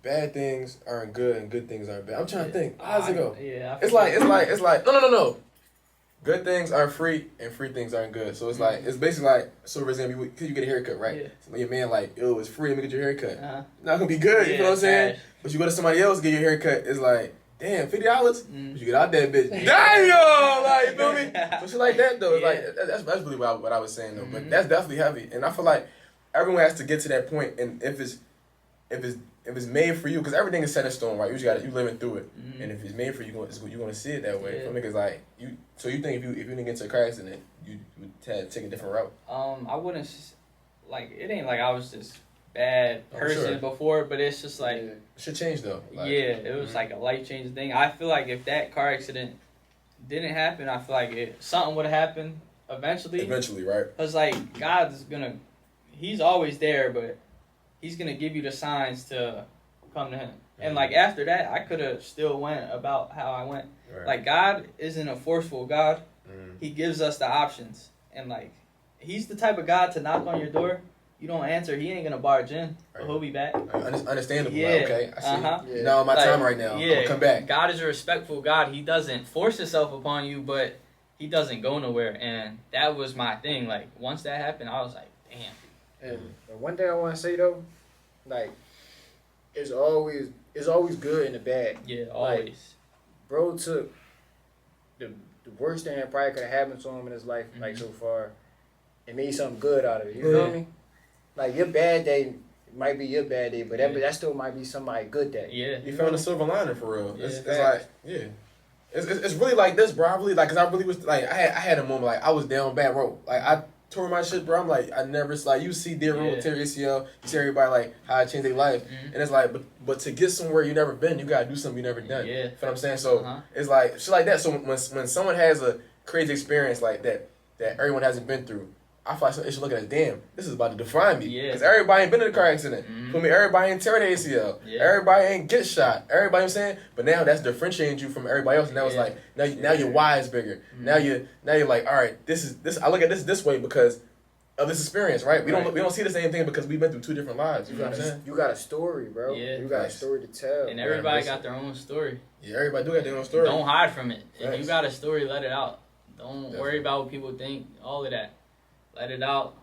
Speaker 5: Bad things aren't good and good things aren't bad. I'm trying to think. How's it go?
Speaker 2: Yeah.
Speaker 5: It's like no. Good things are free and free things aren't good. So it's like, it's basically like, so for example, you get a haircut, right?
Speaker 2: Yeah.
Speaker 5: So your man like, yo, it's free, let me get your haircut.
Speaker 2: Uh-huh.
Speaker 5: Not gonna be good, you
Speaker 2: Yeah,
Speaker 5: know what I'm saying?
Speaker 2: trash.
Speaker 5: But you go to somebody else, get your haircut, it's like, damn, $50? But you get out that bitch,
Speaker 2: Yeah.
Speaker 5: damn, like, you feel me? So shit like that though, it's
Speaker 2: Yeah.
Speaker 5: like, that's really what I was saying though. But that's definitely heavy. And I feel like everyone has to get to that point, and if it's made for you, because everything is set in stone, right? You living through it, and if it's made for you, you're gonna see it that way.
Speaker 2: Yeah.
Speaker 5: Because like so you think if you didn't get into a car accident, you would take a different route?
Speaker 2: I wouldn't like, it ain't like I was this bad person
Speaker 5: sure.
Speaker 2: before, but it's just like
Speaker 5: It should change though. Like,
Speaker 2: it was like a life-changing thing. I feel like if that car accident didn't happen, I feel like something would have happened eventually.
Speaker 5: Eventually, right?
Speaker 2: Cause like He's always there, but He's gonna give you the signs to come to Him. And like after that, I could have still went about how I went.
Speaker 5: Right.
Speaker 2: Like God isn't a forceful God, He gives us the options, and like he's the type of guy to knock on your door. You don't answer, he ain't gonna barge in. But he'll be back.
Speaker 1: Understandable.
Speaker 2: Yeah.
Speaker 1: Like, okay, I see.
Speaker 2: Uh-huh.
Speaker 1: You're not on my time right now.
Speaker 2: Yeah.
Speaker 1: I'll come back.
Speaker 2: God is a respectful God. He doesn't force himself upon you, but he doesn't go nowhere. And that was my thing. Like once that happened, I was like, damn.
Speaker 4: And one thing I want to say though, like, it's always good and the bad.
Speaker 2: Yeah, always.
Speaker 4: Like, bro took the worst thing that probably could have happened to him in his life, like so far, and made something good out of it. You feel me? Like your bad day might be your bad day, but that still might be somebody's good day.
Speaker 2: Yeah.
Speaker 1: You found a silver lining for real.
Speaker 2: Yeah.
Speaker 1: It's like, yeah. It's really like this, bro. I really like, cause I really was like, I had a moment like I was down bad, bro. Like I tore my shit, bro. I'm like, I never like you see Daryl tear ACL, you see everybody like how it changed their life, and it's like, but to get somewhere you never been, you gotta do something you never done.
Speaker 2: Yeah.
Speaker 1: You know what I'm saying? So it's like shit like that. So when someone has a crazy experience like that everyone hasn't been through, I feel like they should look at it, damn, this is about to define me.
Speaker 2: Yeah.
Speaker 1: Because everybody ain't been in a car accident. For me, everybody ain't tear the ACL.
Speaker 2: Yeah.
Speaker 1: Everybody ain't get shot. Everybody, you know what I'm saying? But now that's differentiating you from everybody else. And now it's like, now your why is bigger. Now you're like, all right, this. I look at this way because of this experience, right? We don't see the same thing because we've been through two different lives. You know what I'm saying?
Speaker 3: You got a story, bro.
Speaker 2: Yeah.
Speaker 3: You got a story to tell.
Speaker 2: And everybody got their own story.
Speaker 1: Yeah, everybody do got their own story.
Speaker 2: Don't hide from it. If
Speaker 1: Facts.
Speaker 2: you got a story, let it out. Don't worry about what people think. All of that. Let it out.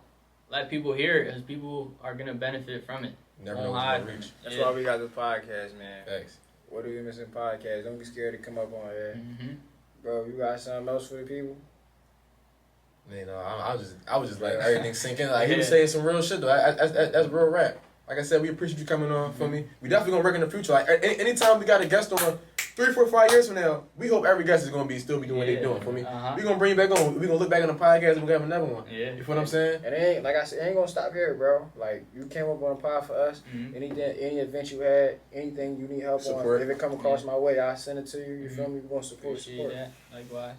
Speaker 2: Let people hear it because people are going to benefit from it.
Speaker 1: Never
Speaker 2: Don't
Speaker 1: know what's
Speaker 2: hide
Speaker 1: gonna
Speaker 2: from
Speaker 1: reach.
Speaker 2: it.
Speaker 4: That's why we got this podcast, man.
Speaker 1: Thanks.
Speaker 3: What are we missing podcast? Don't be scared to come up on here.
Speaker 2: Mm-hmm.
Speaker 3: Bro, you got something else for the people?
Speaker 1: You know, I was just like everything sinking. Like he was saying some real shit though. That's real rap. Like I said, we appreciate you coming on for me. We definitely gonna work in the future. Like anytime we got a guest on 3, 4, 5 years from now, we hope every guest is gonna still be doing what they doing for me. We gonna bring you back on. We gonna look back on the podcast and we gonna have another one.
Speaker 2: Yeah.
Speaker 1: You feel what I'm saying?
Speaker 3: And it ain't, like I said, it ain't gonna stop here, bro. Like, you came up on a pod for us. Any event you had, anything you need help
Speaker 1: Support.
Speaker 3: on, if it come across my way, I'll send it to you. You feel me? We gonna support.
Speaker 2: Appreciate that. Likewise.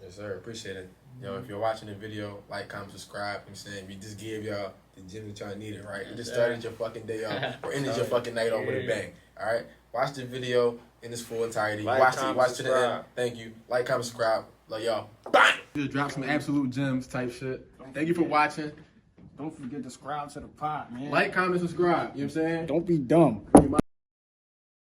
Speaker 1: Yes, sir. Appreciate it. Yo, if you're watching the video, like, comment, subscribe. I'm saying we just give y'all the gym that y'all needed, right? You just started your fucking day off or ended your fucking night off with a bang. All right? Watch the video in its full entirety.
Speaker 4: Like,
Speaker 1: watch
Speaker 4: comment,
Speaker 1: to the end.
Speaker 4: subscribe.
Speaker 1: Thank you. Like, comment, subscribe. Love y'all. Bye. Just drop some absolute gems type shit. Thank you for watching.
Speaker 6: Don't forget to subscribe to the pod, man.
Speaker 1: Like, comment, subscribe. You know what I'm saying?
Speaker 6: Don't be dumb.